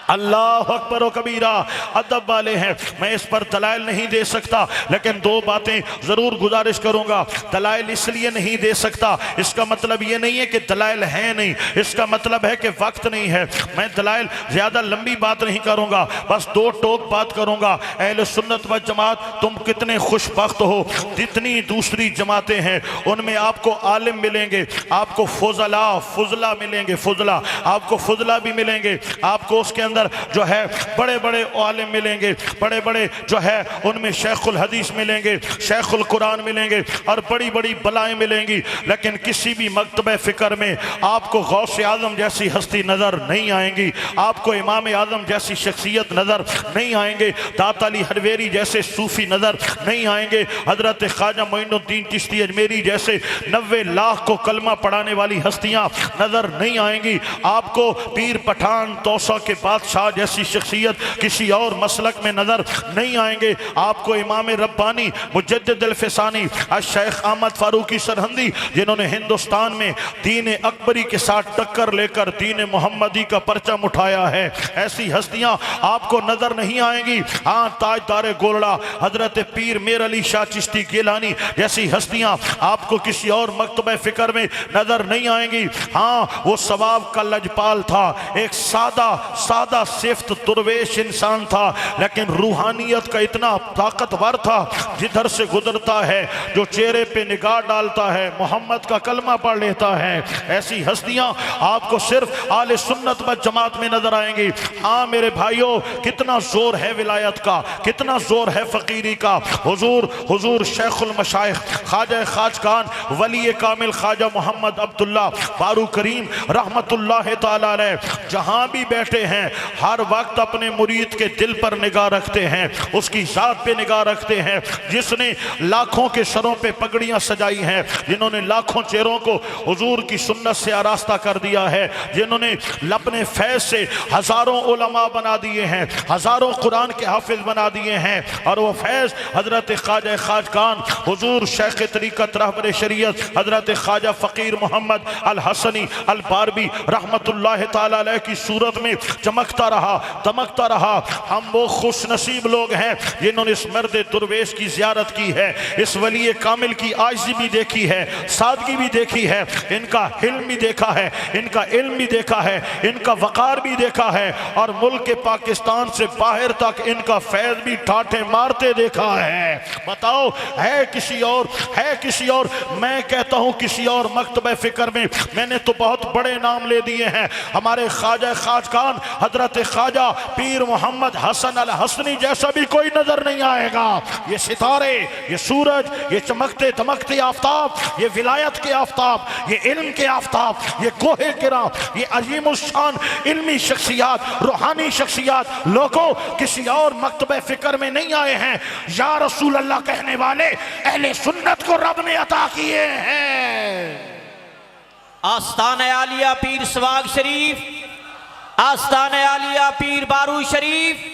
अल्लाह अकबर व कबीरा। अदब वाले हैं। मैं इस पर दलाइल नहीं दे सकता, लेकिन दो बातें ज़रूर गुजारिश करूँगा। दलाइल इसलिए नहीं दे सकता, इसका मतलब ये नहीं है कि दलाइल हैं नहीं, इसका मतलब है कि वक्त नहीं है। मैं दलाइल ज़्यादा लंबी बात नहीं करूँगा, बस दो टोक बात करूँगा। अहले सुन्नत व जमात, तुम कितने खुशबख्त हो। जितनी दूसरी जमातें हैं उनमें आपको आलिम मिलेंगे, आपको फुजला मिलेंगे, फुजला आपको फुजला भी मिलेंगे, आपको उसके अंदर जो है बड़े बड़े आलिम मिलेंगे, बड़े बड़े जो है उनमें शेखुल हदीस मिलेंगे, शेखुल कुरान मिलेंगे और बड़ी बड़ी बलाएं मिलेंगी। लेकिन किसी भी मकतबे फ़िक्र में आपको गौसे आज़म जैसी हस्ती नज़र नहीं आएंगी, आपको इमाम आज़म जैसी शख्सियत नज़र नहीं आएंगे, दाता अली हरवेरी जैसे सूफ़ी नज़र नहीं आएंगे, हज़रत ख्वाजा मोइनुद्दीन चिश्ती अजमेरी जैसे 90 लाख को कलमा पढ़ाने वाली हस्तियाँ नज़र नहीं आएंगी, आपको पीर पठान तौसा के बादशाह जैसी शख्सियत किसी और मसलक में नजर नहीं आएंगे, आपको इमाम रब्बानी मुजद्दिद अल-फ़िसानी शेख अहमद फारूकी सरहंदी, जिन्होंने हिंदुस्तान में दीन अकबरी के साथ टक्कर लेकर दीन मोहम्मदी का परचम उठाया है, ऐसी हस्तियां आपको नजर नहीं आएंगी। हाँ, ताजदार गोलड़ा हजरत पीर मेर अली शाह चिश्ती गिलानी जैसी हस्तियां आपको किसी और मकतबे फ़िक्र में नजर नहीं आएंगी। हाँ, वो सवाब का लजपाल था, एक सादा सिफ्त दुर्वेश इंसान था, लेकिन रूहानियत का इतना ताकतवर था, जिधर से गुजरता है, जो चेहरे पे निगाह डालता है, मोहम्मद का कलमा पढ़ लेता है। ऐसी हस्तियां आपको सिर्फ आले सुन्नत व जमात में नजर आएंगी। हाँ मेरे भाइयों, कितना जोर है विलायत का, कितना जोर है फकीरी का। हुजूर शेखुल मशाइख ख्वाजा खाजकान वली कामिल ख्वाजा मोहम्मद अब्दुल्ला बारू करीम रहमतुल्लाह ताला अलैह जहां भी बैठे हैं, हर वक्त अपने मुरीद के दिल पर निगाह रखते हैं, उसकी जात पे निगाह रखते हैं, जिसने लाखों के सरों पे पगड़ियां सजाई हैं, जिन्होंने लाखों चेहरों को हुजूर की सुन्नत से आरास्ता कर दिया है, जिन्होंने अपने फैज से हजारों उलमा बना दिए हैं, हजारों कुरान के हाफिज बना दिए हैं। और वो फैज हजरत ख्वाजा खाजकान हुजूर शेख तरीक़त रहबर शरीयत हजरत ख्वाजा फ़कीर मोहम्मद अल हसनी अल बारबी रहमतुल्लाह ताला अलैह की सूरत में चमकता रहा। हम वो खुश नसीब लोग हैं जिन्होंने इस मर्द दुर्वेश की ज़ियारत की है, इस वली कामिल की आजिज़ी भी देखी है, सादगी भी देखी है, इनका हिल्म भी देखा है, इनका इल्म भी देखा है, इनका वक़ार भी देखा है, और मुल्क के पाकिस्तान से बाहर तक इनका फैज़ भी ठाठे मारते देखा है। बताओ है किसी और? मैं कहता हूँ किसी और मकतबे फ़िक्र में मैंने तो बहुत बड़े नाम ले दिए हैं। हमारे ख्वाजा खाजकान हजरत ख्वाजा पीर मोहम्मद हसन अल हसनी जैसा भी कोई नजर नहीं आएगा। ये सितारे, ये सूरज, ये चमकते दमकते आफ्ताब, ये विलायत के आफ्ताब, ये इल्म के आफ्ताब, ये गोहे गिरा, ये अजीमुशान इल्मी शख्सियात, रूहानी शख्सियात लोगों किसी और मकतबे फ़िक्र में नहीं आए हैं। या रसूल अल्लाह कहने वाले अहले सुन्नत को रब ने अता किए हैं। आस्ताने आलिया पीर सवाग शरीफ, आस्ताने आलिया पीर बारू शरीफ,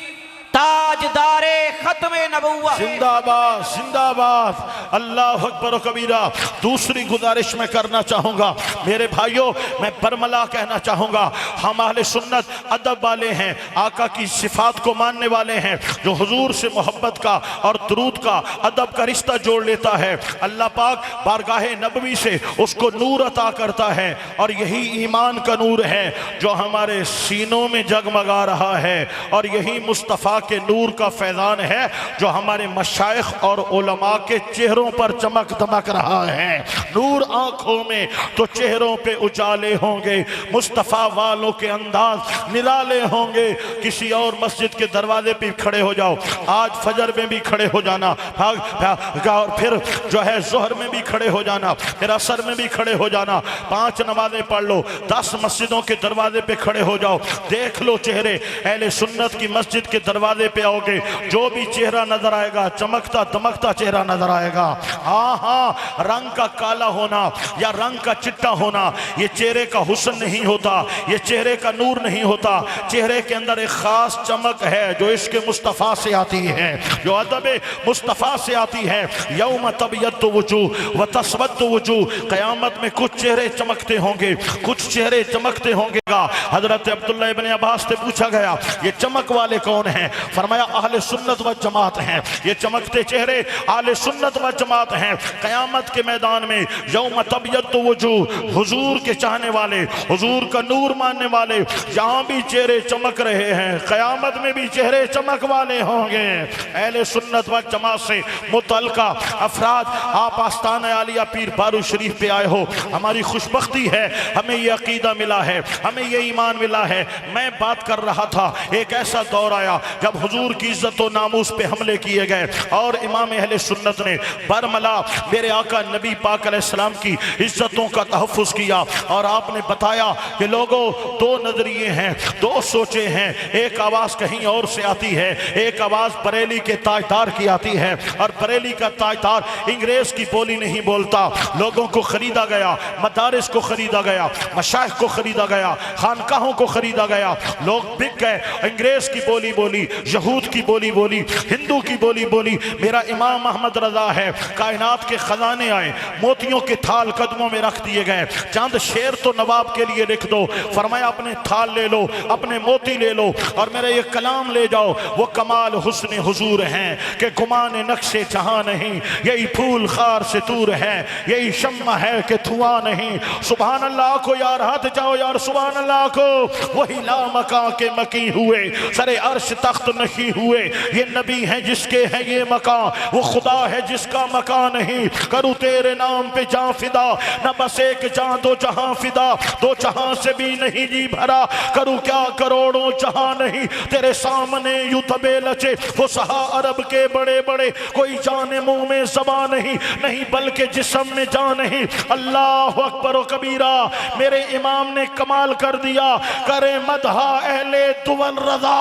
ताजदारे खत्मे नबुव्वत जिंदाबाद जिंदाबाद। अल्लाह अकबर कबीरा। दूसरी गुजारिश मैं करना चाहूँगा मेरे भाइयों, मैं बरमला कहना चाहूँगा, हम अहले सुन्नत अदब वाले हैं, आका की सिफात को मानने वाले हैं, जो हुजूर से मोहब्बत का और दुरूद का अदब का रिश्ता जोड़ लेता है। अल्लाह पाक बारगाह नबवी से उसको नूर अता करता है, और यही ईमान का नूर है जो हमारे सीनों में जगमगा रहा है, और यही मुस्तफ़ा के नूर का फैजान है जो हमारे मशाइख और उलमा के चेहरों पर चमक दमक रहा है। नूर आंखों में तो चेहरों पे उजाले होंगे, मुस्तफ़ा वालों के अंदाज निराले होंगे। किसी और मस्जिद के दरवाजे पे खड़े हो जाओ, आज फजर में भी खड़े हो जाना, और फिर जो है जोहर में भी खड़े हो जाना, फिर असर में भी खड़े हो जाना, 5 नमाजें पढ़ लो, 10 मस्जिदों के दरवाजे पे खड़े हो जाओ, देख लो चेहरे। अहले सुन्नत की मस्जिद के दरवाजे पे आओगे, जो भी चेहरा नजर आएगा चमकता दमकता चेहरा नजर आएगा। हाँ हाँ, रंग का काला होना या रंग का चिट्टा होना ये चेहरे का हुस्न नहीं होता, ये चेहरे का नूर नहीं होता। चेहरे के अंदर एक खास चमक है जो इश्क मुस्तफ़ा से आती है, जो अदब मुस्तफ़ा से आती है। यौम तबयद्दु वजूह व तस्वद्दु वजूह, क़यामत में कुछ चेहरे चमकते होंगे, कुछ चेहरे चमकते होंगे। हजरत अब्दुल्लाह इब्न अब्बास से पूछा गया ये चमक वाले कौन हैं? फरमाया अहले सुन्नत व जमात हैं। ये चमकते चेहरे अहले सुन्नत व जमात हैं। क़यामत के मैदान में यौम तबयद्दु वजूह, हुजूर के चाहने वाले, हुजूर का नूर मानने वाले, जहाँ भी चेहरे चमक रहे हैं क़यामत में भी चेहरे चमक वाले होंगे। अहले सुन्नत व जमात से मुतल्लका अफराद आप आस्ताना आलिया पीर बारू शरीफ पे आए हो, हमारी खुशबख्ती है, हमें ये अकीदा मिला है, हमें ये ईमान मिला है। मैं बात कर रहा था, एक ऐसा दौर आया जब हुजूर की इज्जत व नामूस पे हमले किए गए और इमाम अहले सुन्नत ने बरमला मेरे आका नबी पाक अलैहिस्सलाम की इज्जतों का तहफ़्फ़ुज़ किया। और आपने बताया कि लोगों, 2 नजरिए हैं, 2 सोचे हैं, एक आवाज़ कहीं और से आती है, एक आवाज़ बरेली के ताजदार की आती है, और बरेली का ताजदार अंग्रेज की बोली नहीं बोलता। लोगों को खरीदा गया, मदारिस को खरीदा गया, मशाइख को खरीदा गया, खानकाहों को खरीदा गया, लोग बिक गए। अंग्रेज की बोली बोली, यहूद की बोली बोली, हिंदू की बोली बोली। मेरा इमाम अहमद रजा है, कायनात के खजाने आए, मोतियों के थाल कदमों में रख दिए गए। चंद शेर तो नवाब के लिए लिख दो। फरमाया अपने थाल ले लो, अपने मोती ले लो और मेरा ये कलाम ले जाओ। वो कमाल हुस्न हुजूर हैं कि गुमान नक्शे जहां नहीं, यही फूल खार से दूर है, यही शम्मा है कि धुआं नहीं। सुभान अल्लाह को यार, हाथ जाओ यार सुभान अल्लाह को। वही लामका के मकी हुए, सरे अर्श तख्त नहीं हुए, ये नबी हैं जिसके है ये मकान, वो खुदा है जिसका मकान नहीं। करूँ तेरे नाम पे जान फिदा, न बस एक जान दो जहां फिदा, 2 जहां से भी नहीं जी भरा। करूँ क्या करोड़ों जहां नहीं, तेरे सामने यूं तबे लचे वो सहा अरब के बड़े बड़े। कोई जाने मुंह में ज़बान नहीं, नहीं बल्कि जिस्म में जान नहीं। अल्लाह अकबर व कबीरा, मेरे इमाम ने कमाल कर दिया। करे मदहा अहले दुवल रजा,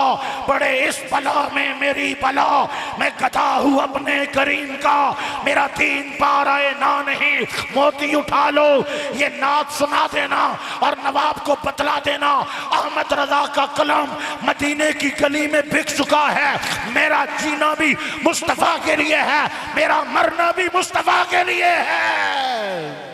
बड़े इस बला में मेरी बला, मैं गधा हूँ अपने करीम का, मेरा 3 पाराए ना नहीं। मोती उठा लो, ये नात सुना देना और नवाब को बतला देना अहमद रजा का कलम मदीने की गली में बिक चुका है। मेरा जीना भी मुस्तफ़ा के लिए है, मेरा मरना भी मुस्तफ़ा के लिए है।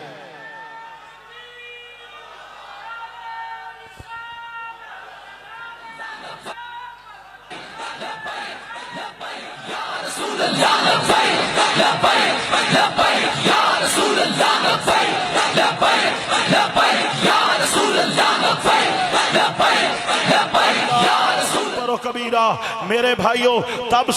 कबीरा मेरे भाइयों, तब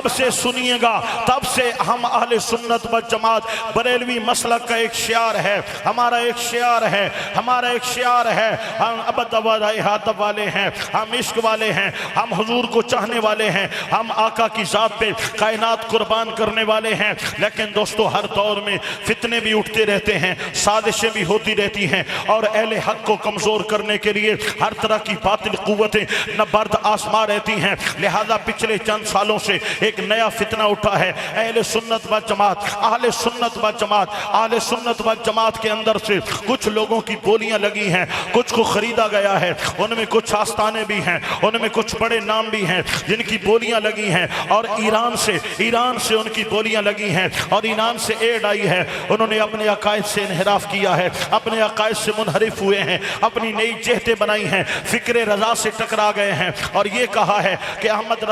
से सुनिएगा, तब से हम अहले सुन्नत व जमात बरेलवी मसलक का एक शियार है, हमारा एक शियार है, हमारा एक शियार है। हम अबद हातब वाले हैं, हम इश्क वाले हैं, हम हुजूर को चाहने वाले हैं, हम आका की जात पे कायनात कुर्बान करने वाले हैं। लेकिन दोस्तों, हर दौर में फितने भी उठते रहते हैं, साजिशें भी होती रहती हैं और अहले हक को कमज़ोर करने के लिए हर तरह की बातिल कुव्वतें न बर्द आसमां रहती हैं। लिहाजा पिछले चंद सालों से एक नया फितना उठा है। अहले सुन्नत व जमात, अहले सुन्नत व जमात, अहले सुन्नत व जमात के अंदर से कुछ लोगों की बोलियां लगी हैं, कुछ को खरीदा गया है, उनमें कुछ आस्ताने भी हैं, उनमें कुछ बड़े नाम भी हैं जिनकी बोलियां लगी हैं। और ईरान से उनकी बोलियां लगी हैं और ईरान से एड आई है। उन्होंने अपने अकायद से इन्हिराफ किया है, अपने अकायद से मुनहरिफ हुए हैं, अपनी नई जेहतें बनाई हैं, फिक्र रजा से टकरा गए हैं और ये कहा है कि अहमद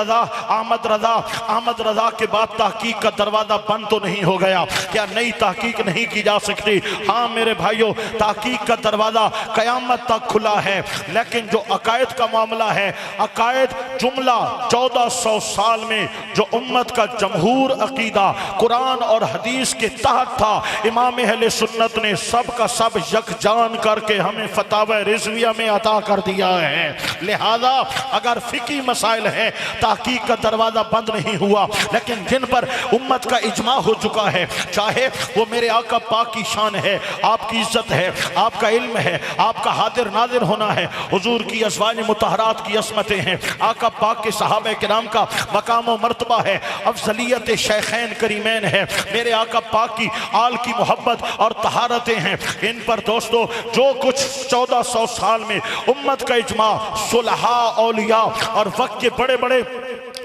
रजा के बाद तहकीक का दरवाजा बंद तो नहीं हो गया, क्या नई तहकीक नहीं की जा सकती? हाँ मेरे भाइयों, तहकीक का दरवाजा कयामत तक खुला है, लेकिन जो अकायद का मामला है, अकायद जुमला 1400 साल में जो उम्मत का जमहूर अकीदा कुरान और हदीस के तहत था, इमाम अहले सुन्नत ने सब का सब यकजान करके हमें फतावा रिजविया में अता कर दिया है। लिहाजा अगर फिकी मसाइल है, तहकीक का दरवाजा बंद नहीं हुआ, लेकिन जिन पर उम्मत का इजमा हो चुका है, चाहे वो मेरे आका पाक की शान है, आपकी इज्जत है, आपका इल्म है, आपका हाजिर नाजिर होना है, हुजूर की अज़वाज मुतहरात की असमतें हैं, आका पाक के सहाबा किराम का मकाम व मर्तबा है, अफजलियत शैखैन करीमैन है, मेरे आका पाक की आल की मोहब्बत और तहारतें हैं। इन पर दोस्तों जो कुछ 1400 साल में उम्मत का इजमा, सुलहा, औलिया और वक्त के बड़े बड़े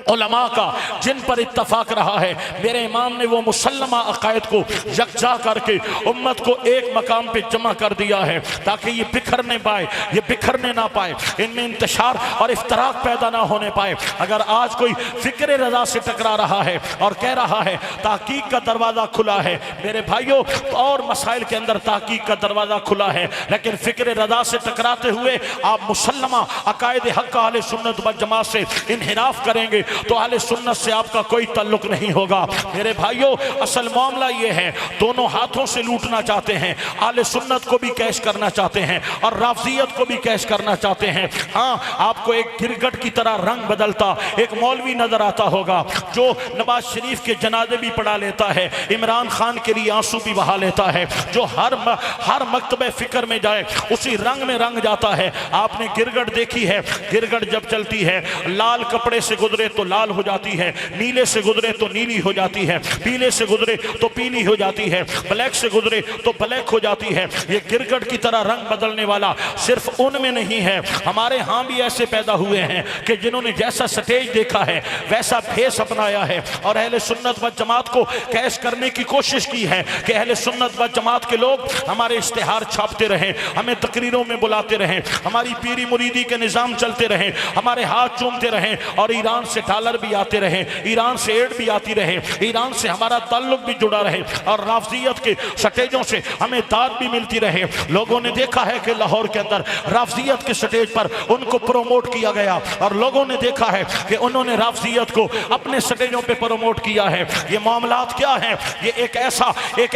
उलमा का जिन पर इत्तफाक रहा है, मेरे इमाम ने वो मुसल्लमा अकायद को यकजा करके उम्मत को एक मकाम पे जमा कर दिया है ताकि ये बिखरने ना पाए, इनमें इंतशार और इफ्तराक पैदा ना होने पाए। अगर आज कोई फिक्र रजा से टकरा रहा है और कह रहा है तहकीक का दरवाज़ा खुला है, मेरे भाइयों और मसाइल के अंदर तहकीक का दरवाज़ा खुला है, लेकिन फिक्र रजा से टकराते हुए आप मुसल्लमा अकायद हक़ अहले सुन्नत व जमात से इन्हिराफ करेंगे तो अहले सुन्नत से आपका कोई ताल्लुक नहीं होगा। मेरे भाइयों, असल मामला ये है, दोनों हाथों से लूटना चाहते हैं, अहले सुन्नत को भी कैश करना चाहते हैं और राफजियत को भी कैश करना चाहते हैं। हाँ, आपको एक गिरगट की तरह रंग बदलता एक मौलवी नजर आता होगा जो नवाज शरीफ के जनाजे भी पढ़ा लेता है, इमरान खान के लिए आंसू भी बहा लेता है, जो हर मकतबे फिक्र में जाए उसी रंग में रंग जाता है। आपने गिरगट देखी है, गिरगट जब चलती है लाल कपड़े से गुजरे तो लाल हो जाती है, नीले से गुजरे तो नीली हो जाती है, पीले से गुजरे तो पीली हो जाती है, ब्लैक से गुजरे तो ब्लैक हो जाती है। ये गिरगट की तरह रंग बदलने वाला सिर्फ उनमें नहीं है, हमारे यहाँ भी ऐसे पैदा हुए हैं कि जिन्होंने जैसा स्टेज देखा है वैसा भेष अपनाया है और अहले सुन्नत व जमात को कैश करने की कोशिश की है कि अहले सुन्नत व जमात के लोग हमारे इश्तिहार छापते रहें, हमें तकरीरों में बुलाते रहें, हमारी पीरी मुरीदी के निज़ाम चलते रहें, हमारे हाथ चूमते रहें और ईरान से डॉलर भी आते रहे, ईरान से एड भी आती रहे, ईरान से हमारा ताल्लुक भी जुड़ा रहे और राफजियत के स्टेजों से हमें दाद भी मिलती रहे। लोगों ने देखा है कि लाहौर के अंदर राफजियत के स्टेज पर उनको प्रमोट किया गया और लोगों ने देखा है कि उन्होंने राफजियत को अपने स्टेजों पे प्रमोट किया है। ये मामलात क्या है? ये एक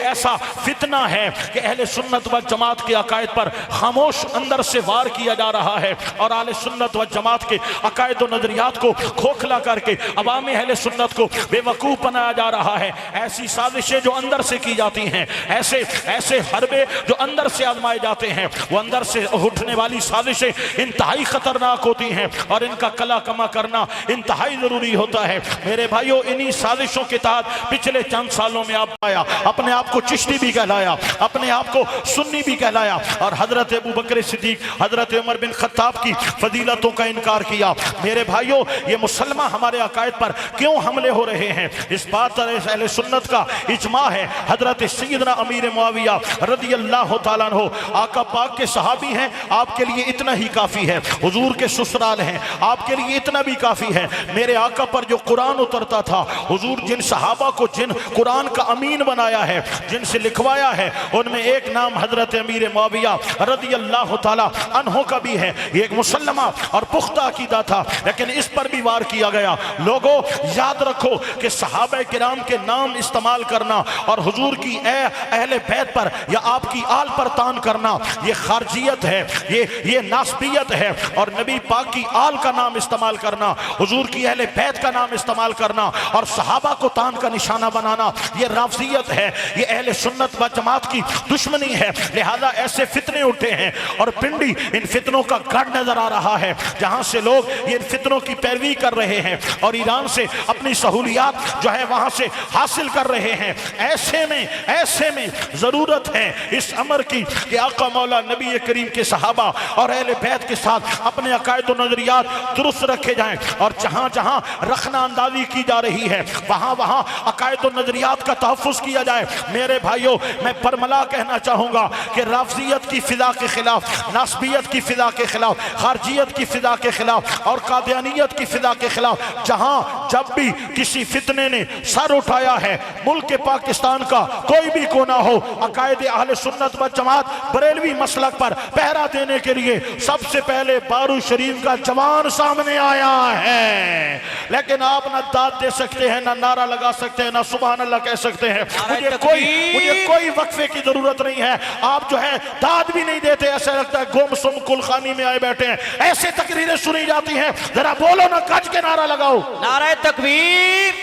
ऐसा फितना है कि अहले सुन्नत व जमात के अकायद पर खामोश अंदर से वार किया जा रहा है और अहले सुन्नत व जमात के अकायद व नजरियात को खोखला करके अवामी अहले सुन्नत को बेवकूफ बनाया जा रहा है। ऐसी साजिशें जो अंदर से की जाती हैं, ऐसे हरबे जो अंदर से आजमाए जाते हैं, वो अंदर से उठने वाली साजिशें इंतहाई खतरनाक होती हैं और इनका कला कमा करना इंतहाई जरूरी होता है। मेरे भाइयों, इन्हीं साजिशों के तहत पिछले चंद सालों में आप आया, अपने आप को चिश्ती भी कहलाया, अपने आप को सुन्नी भी कहलाया और हजरत अबू बकर सिद्दीक, हजरत उमर बिन खत्ताब की फजीलतों का इनकार किया। मेरे भाइयों, ये मुसलमान हमारे अकायद पर क्यों हमले हो रहे हैं? इस बात अहले सुन्नत का इजमा है। हजरत सैयदना अमीर मुआविया रज़ी अल्लाह तआला अन्हु आका पाक के सहाबी हैं, आपके लिए इतना ही काफ़ी है। हुजूर के ससुराल हैं, आपके लिए इतना भी काफ़ी है। मेरे आका पर जो कुरान उतरता था, हुजूर जिन सहाबा को जिन कुरान का अमीन बनाया है, जिनसे लिखवाया है, उनमें एक नाम हजरत अमीर मुआविया रज़ी अल्लाह तआला अन्हु का भी है। ये एक मुसल्लमा और पुख्ता अकीदा था, लेकिन इस पर भी वार किया गया। लोगों, याद रखो कि सहाबा किराम के नाम इस्तेमाल करना और हुजूर की अहले बैत पर या आपकी आल पर तान करना, ये खारजियत है, ये नासबियत है। और नबी पाक की आल का नाम इस्तेमाल करना, हुजूर की अहले बैत का नाम इस्तेमाल करना और सहाबा को तान का निशाना बनाना, ये राफजियत है, ये अहले सुन्नत व जमात की दुश्मनी है। लिहाजा ऐसे फितने उठे हैं और पिंडी इन फितनों का गढ़ नजर आ रहा है, जहां से लोग इन फितनों की पैरवी कर रहे हैं। हैं और ईरान से अपनी सहूलियात जो है वहां से हासिल कर रहे हैं। ऐसे में जरूरत है इस अमर की कि आका मौला नबी करीम के सहाबा और अहले बैत के साथ अपने अकायद और नजरियात दुरुस्त रखे जाएं और जहां जहां रखना अंदाजी की जा रही है वहां वहां अकायद और नजरियात का तहफ्फुज किया जाए। मेरे भाइयों, मैं परमला कहना चाहूंगा कि राफजियत की फिजा के खिलाफ, नासबियत की फिजा के खिलाफ, खारजियत की फिजा के खिलाफ और कादियानियत की फिजा के खिलाफ जहां जब भी किसी फितने ने सर उठाया है, मुल्क पाकिस्तान का कोई भी कोना हो, अकायद अहले सुन्नत व जमात बरेलवी मसलक पर पहरा देने के लिए सबसे पहले बारू शरीफ का जवान सामने आया है। लेकिन आप ना दाद दे सकते हैं, ना नारा लगा सकते हैं, ना सुभान अल्लाह कह सकते हैं। मुझे कोई वक्फे की जरूरत नहीं है। आप जो है दाद भी नहीं देते, ऐसा लगता है गुमसुम कुलखानी में आए बैठे हैं। ऐसे तकरीरें सुनी जाती हैं, जरा बोलो ना, गज के नारा लगाओ। नारे तकबीर,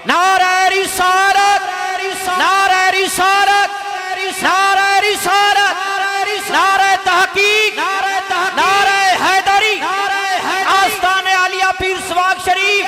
नारे रिसालत, नारे रिसालत, नारे रिसालत, नारे तहकीक, नारे हैदरी, आस्ताने आलिया पीर सवाग शरीफ,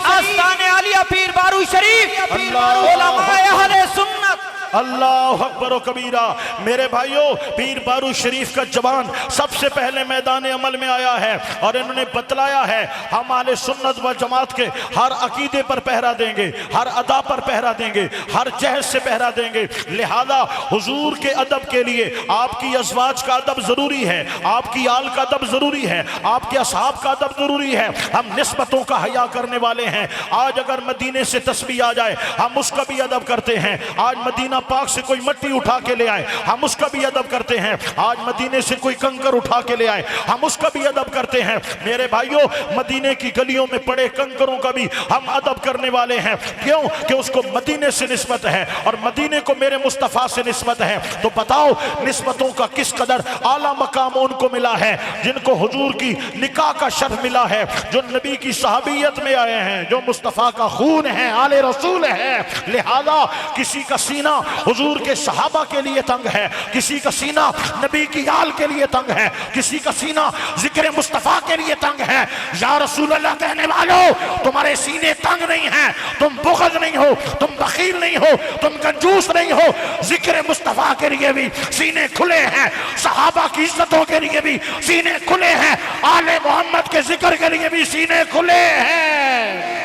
आस्ताने आलिया पीर बारू शरीफ, उलमाए अहले सुन्नत। अल्लाह अकबर व कबीरा। मेरे भाइयों, पीर बारू शरीफ का जवान सबसे पहले मैदान अमल में आया है और इन्होंने बतलाया है हम अहले सुन्नत व जमात के हर अकीदे पर पहरा देंगे, हर अदा पर पहरा देंगे, हर जहज से पहरा देंगे। लिहाजा हुजूर के अदब के लिए आपकी अज़वाज का अदब जरूरी है, आपकी आल का अदब जरूरी है, आपके असहाब का अदब जरूरी है। हम निस्बतों का हया करने वाले हैं। आज अगर मदीने से तस्बीह आ जाए हम उसका भी अदब करते हैं। आज मदीना पाक से कोई मट्टी उठा के ले आए हम उसका भी अदब करते हैं। आज मदीने से कोई कंकर उठा के ले आए हम उसका भी अदब करते हैं। मेरे भाइयों, मदीने की गलियों में पड़े कंकरों का भी हम अदब करने वाले हैं। क्यों? कि उसको मदीने से निस्बत है और मदीने को मेरे मुस्तफ़ा से निस्बत है। तो बताओ निस्बतों का किस कदर आला मकाम उनको मिला है जिनको हुजूर की निकाह का शर्फ मिला है, जो नबी की सहाबियत में आए हैं, जो मुस्तफ़ा का खून है, आले रसूल है। लिहाजा किसी का सीना हुजूर के सहाबा के लिए तंग है, किसी का सीना नबी की आल के लिए तंग है, किसी का सीना जिक्र मुस्तफा के लिए तंग है। या रसूल अल्लाह कहने वालों, तुम्हारे सीने तंग नहीं हैं, तुम बुग़्ज़ नहीं हो, तुम बखील नहीं हो, तुम कंजूस नहीं हो। जिक्र मुस्तफा के लिए भी सीने खुले हैं, सहाबा की इज्जतों के लिए भी सीने खुले हैं, आले मोहम्मद के जिक्र के लिए भी सीने खुले हैं।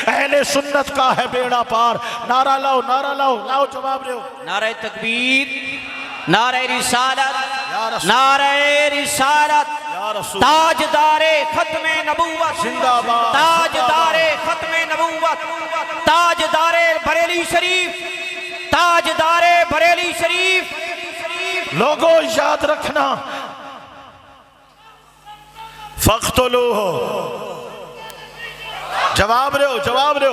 अहले सुन्नत का है बेड़ा पार। नारा लाओ, नारा लाओ, लाओ जवाब दो। नारे तकबीर, नारे रिसालत, नारे रिसालत, ताजदारे खत्मे नबूवत जिंदाबाद, ताजदारे खत्मे नबूवत, ताजदारे बरेली शरीफ, ताजदारे बरेली शरीफ। लोगों याद रखना, फख्तुलूहु, जवाब दो, जवाब दो।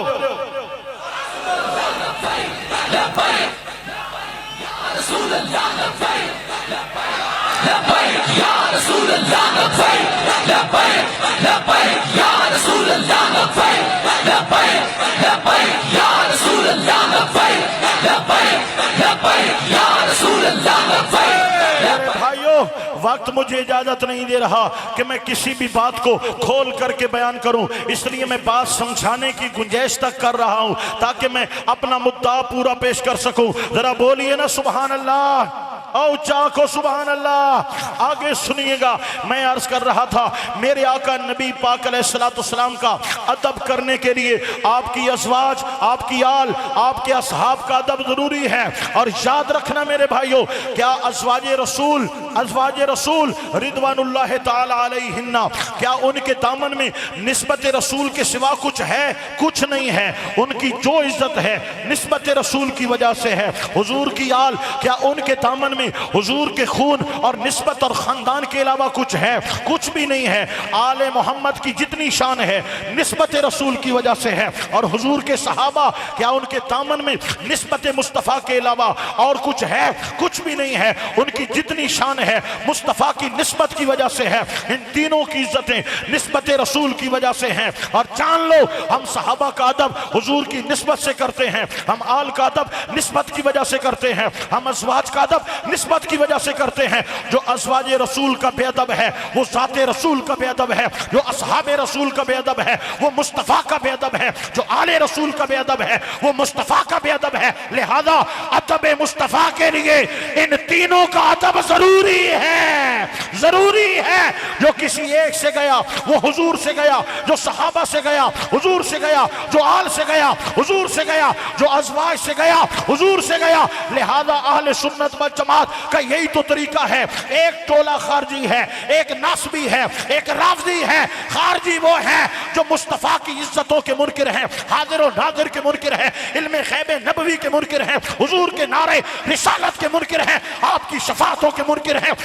भाइयों, वक्त मुझे इजाजत नहीं दे रहा कि मैं किसी भी बात को खोल करके बयान करूं, इसलिए मैं बात समझाने की गुंजाइश तक कर रहा हूं ताकि मैं अपना मुद्दा पूरा पेश कर सकूं। जरा बोलिए ना सुभान अल्लाह, और चाको सुभान अल्लाह। आगे सुनिएगा, मैं अर्ज कर रहा था मेरे आका नबी पाक अलैहिस्सलाम का अदब करने के लिए आपकी अज़वाज, आपकी आल, आपके असहाब का अदब जरूरी है। और याद रखना मेरे भाइयों, क्या अज़वाज रसूल रिदवानुल्लाह ताला अलैहिन्ना, क्या उनके दामन में निस्बत रसूल के सिवा कुछ है? कुछ नहीं है। उनकी जो इज्जत है निस्बत रसूल की वजह से है। हुजूर की आल, क्या उनके दामन में हुजूर के खून और निस्बत और खानदान के अलावा कुछ है? कुछ भी नहीं है। आले मोहम्मद की जितनी शान है निस्बत रसूल की वजह से है। और हुजूर के सहाबा, क्या उनके दामन में निस्बत मुस्तफ़ा के अलावा और कुछ है? कुछ भी नहीं है। उनकी जितनी शान है मुस्तफ़ा की निस्बत की वजह से है। इन तीनों की इज्जतें निस्बत रसूल की वजह से हैं। और जान लो, हम सहाबा का अदब हुजूर की निस्बत से करते हैं, हम आल का अदब निस्बत की वजह से करते हैं, हम अज़वाज का अदब निस्बत की वजह से करते हैं। जो अज़वाज रसूल का बेअदब है वो ज़ाते रसूल का बेअदब है, जो असहाबे रसूल का बेअदब है वो मुस्तफ़ा का बेअदब है, जो आले रसूल का बेअदब है वो मुस्तफ़ा का बेअदब है। लिहाजा अदब मुस्तफ़ा के लिए इन तीनों का अदब जरूरी है, जरूरी है। जो किसी एक से गया वो हुजूर से गया, जो सहाबा से गया हुजूर से गया, जो आल से गया हुजूर से गया, जो अज़वाज से गया हुजूर से गया। लिहाजा अहले सुन्नत वल जमात का यही तो तरीका है। एक टोला खारजी है, एक नासबी है, एक राफ़ज़ी है। खारजी वो है जो मुस्तफ़ा की इज्जतों के मुनकिर है, हाजिर और नादिर के मुनकिर है, इल्मे ग़ैब नबवी के मुनकिर है, हुजूर के नारे रिसालत के मुनकिर है, आपकी शफाअतों के मुनकिर है,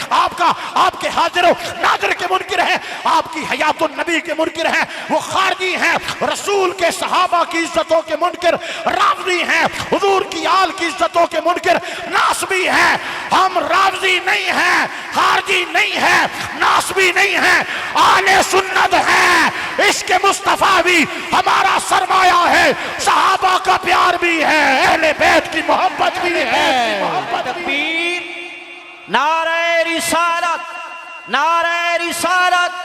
आपके हाजिर और नादिर के मुनकिर है, आपकी हयातुन नबी के मुनकिर है। वो खारजी है। रसूल के सहाबा की इज्जतों के मुनकिर राफ़ज़ी हैं, हुजूर की आल की इज्जतों के मुनकिर नासबी है। हम राफ़ज़ी नहीं हैं, खारजी नहीं है, नासबी नहीं है, आले सुन्नत है। इश्क़ मुस्तफ़ा भी हमारा सरमाया है, सहाबा का प्यार भी है, अहले बैत की मोहब्बत भी है। तकबीर, नारे रिसालत, नारे रिसालत।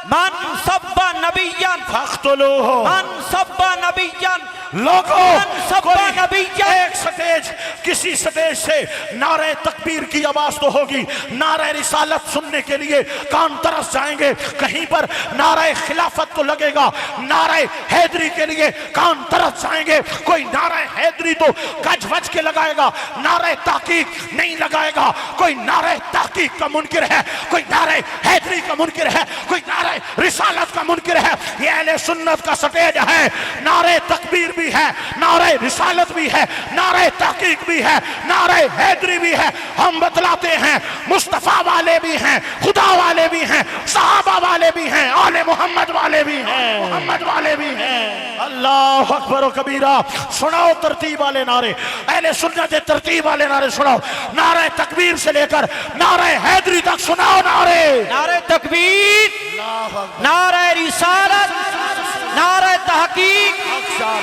मन सब्बा नबियन फख्तुलूहु, मन सब्बा नबियन, लोगों सब्बा नबियन। एक स्टेज, किसी स्टेज से नारे तकबीर की आवाज तो होगी, नारे रिसालत सुनने के लिए कान तरस जाएंगे। कहीं पर नारे खिलाफत तो लगेगा, नारे हैदरी के लिए कान तरस जाएंगे। कोई नारे हैदरी तो गज वज के लगाएगा, नारे ताकीक नहीं लगाएगा। कोई नारे ताकीक का मुनकिर है, कोई नारे हैदरी का मुनकिर है, कोई नारे रिसालत का मुनकिर है। ये अहले सुन्नत का स्टेज है। नारे तकबीर भी है, नारे रिसालत भी है, नारे तहकीक भी है, नारे हैदरी भी है। हम बतलाते हैं मुस्तफ़ा वाले भी हैं, खुदा वाले भी हैं, सहाबा वाले भी हैं, आले मोहम्मद वाले भी हैं, मोहम्मद वाले भी हैं। अल्लाह अकबर व कबीरा। सुनाओ तरतीब वाले नारे, अहले सुन्नत तरतीब वाले नारे सुनाओ। नारे तकबीर से लेकर नारे हैदरी तक सुनाओ नारे। नारे तकबीर, नारे रिसालत, नारे तहकीक,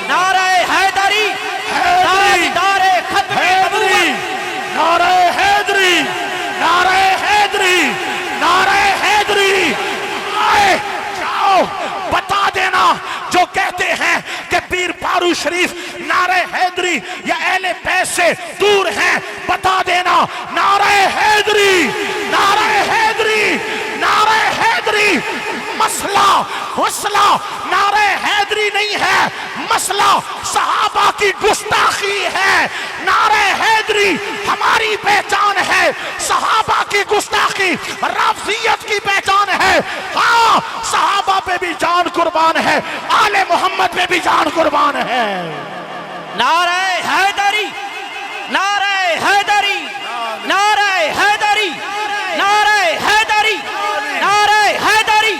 नारे हैदरी, ताजदारे खत्मे नबूवत। नारे हैदरी, नारे हैदरी, नारे हैदरी। आए जाओ बता देना जो कहते हैं कि पीर पारू शरीफ नारे हैदरी या अहले बैत से दूर हैं, बता देना नारे हैदरी, नारे हैदरी, नारे हैदरी। मसला मसला नारे हैदरी नहीं है, मसला सहाबा की गुस्ताखी है। नारे हैदरी हमारी पहचान है, सहाबा की गुस्ताखी राफ़ज़ियत की पहचान है। हाँ, सहाबा पे भी जान कुर्बान है, आले मोहम्मद पे भी जान कुर्बान है। नारे हैदरी, नारे हैदरी, नारे हैदरी, नारे हैदरी, नारे हैदरी,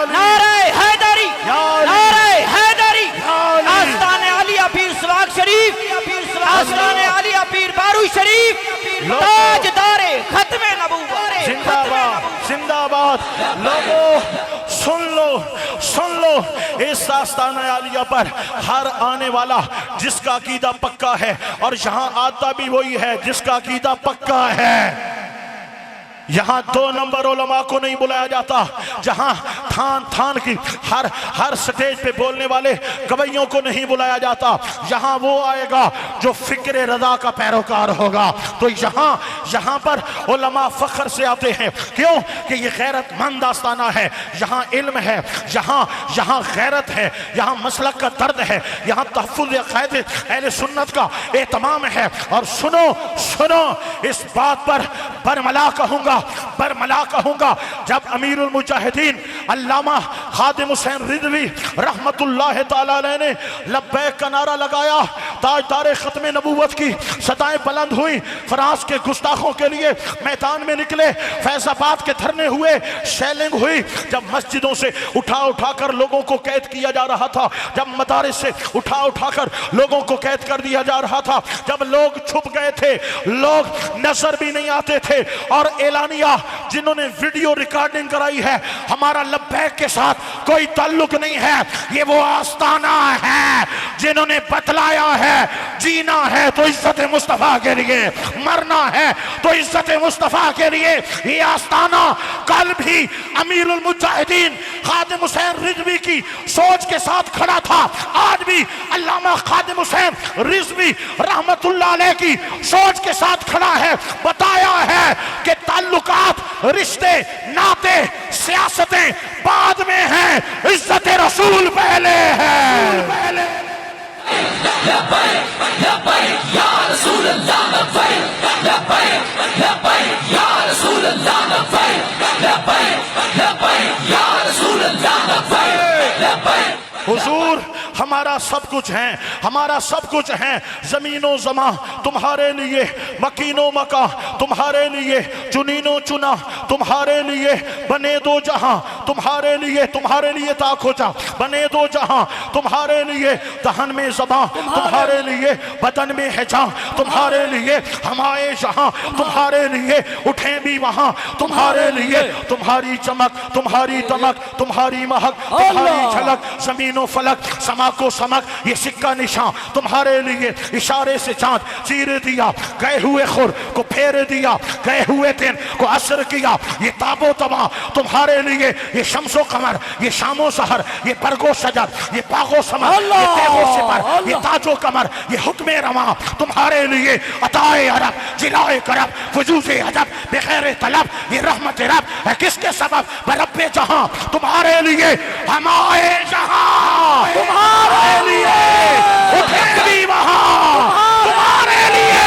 नारे हैदरी, नारे हैदरी। आस्ताने आलिया पीर सवाग शरीफ, आस्ताने आलिया पीर बारू शरीफ, ताजदारे खत्मे नबूवत। जिंदाबाद, जिंदाबाद। लोगों सुन लो, सुन लो। इस आस्ताना आलिया पर हर आने वाला जिसका अकीदा पक्का है, और यहाँ आता भी वही है जिसका अकीदा पक्का है। यहाँ 2 नंबर उलमा को नहीं बुलाया जाता। जहाँ थान थान की हर स्टेज पे बोलने वाले गवैयों को नहीं बुलाया जाता। यहाँ वो आएगा जो फिक्र रजा का पैरोकार होगा। तो यहाँ पर उलमा फख्र से आते हैं। क्यों? कि ये गैरतमंद आस्ताना है, यहाँ इल्म है, यहाँ गैरत है, यहाँ मसलक का दर्द है, यहाँ तहफ़्फ़ुज़ अक़ाइद अहले सुन्नत का एहतमाम है। और सुनो सुनो, इस बात पर बरमला कहूँगा, जब अमीरुल मुजाहिदीन अल्लामा खादिम हुसैन रिज़वी रहमतुल्लाह तआला अलैह ने लब्बैक का नारा लगाया, ताजदारे खत्मे नबूवत की सदाएं बुलंद हुई, फ्रांस के गुस्ताखों के लिए मैदान में निकले, फैज़ाबाद के धरने हुए, शेलिंग हुई। जब मस्जिदों से उठा कर लोगों को कैद किया जा रहा था, जब मदारिस से उठा कर लोगों को कैद कर दिया जा रहा था, जब लोग छुप गए थे, लोग नजर भी नहीं आते थे, और एलानिया जिन्होंने वीडियो रिकॉर्डिंग कराई है, हमारा लब्बैक के साथ कोई ताल्लुक नहीं है, ये वो आस्ताना है जिन्होंने बतलाया है जीना है तो इज्जत मुस्तफा के लिए, मरना है तो इज्जत मुस्तफा के लिए। ये आस्ताना कल भी अमीरुल मुजाहिदीन खादिम हुसैन रिजवी की सोच के साथ खड़ा था, आज भी अल्लामा खादिम हुसैन रिजवी रहमतुल्लाह अलैह की सोच के साथ खड़ा है। बताया है कि ताल्लुकात, रिश्ते, नाते, सियासतें बाद में हैं, इज्जत रसूल पहले है। हुजूर हमारा सब कुछ है, हमारा सब कुछ है। जमीनो जमा तुम्हारे लिए, मकीनो मका तुम्हारे लिए, चुनीनो चुना तुम्हारे लिए, बने दो जहां तुम्हारे लिए, तुम्हारे लिए ताकोजा बने दो जहां तुम्हारे लिए, दहन में ज़बां तुम्हारे लिए, बदन में है जान तुम्हारे लिए, हम आए जहां तुम्हारे लिए, उठे भी वहां तुम्हारे लिए। तुम्हारी चमक, तुम्हारी दमक, तुम्हारी महक, तुम्हारी झलक, जमीनो फलक, समा को समक, ये सिक्का निशान तुम्हारे लिए। इशारे से चांद चीर दिया, गए हुए खुर को फेर दिया, गए हुए दिन को असर किया। ये ताबो तबा तुम्हारे लिए, ये शम्सो कमर, ये शामो सहर, ये बरगो शजर, ये पागो समर, ये तेगो सिपर, ये ताजो कमर, ये हुक्मे रवा तुम्हारे लिए। अताए अरब, जिलाए करब, वजूजे अजब, बेखैर तलब, ये रहमत रब है किसके सबब, बरब्बे जहां तुम्हारे लिए, हम आए जहां तुम्हारे लिए, उठे भी वहां तुम्हारे लिए।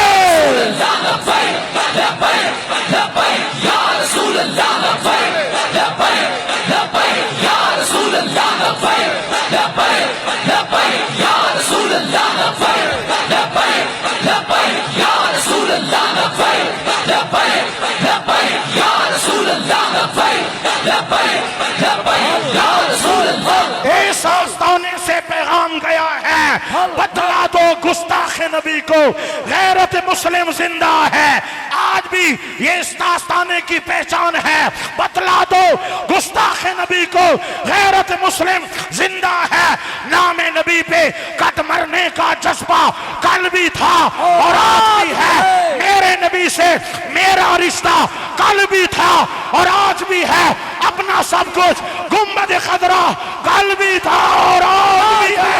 इस आस्ताने से पैगाम गया है, बतला दो गुस्ताख नबी को, गैरत मुस्लिम जिंदा है। आज भी ये इस आस्ताने की पहचान है, बतला दो गुस्ताख नबी को, गैरत मुस्लिम जिंदा है। नाम नबी पे कद मरने का जज्बा कल भी था और आज भी है। मेरे नबी से मेरा रिश्ता कल भी था और आज भी है। अपना सब कुछ गुम्बद खदरा कल भी था और आज भी है।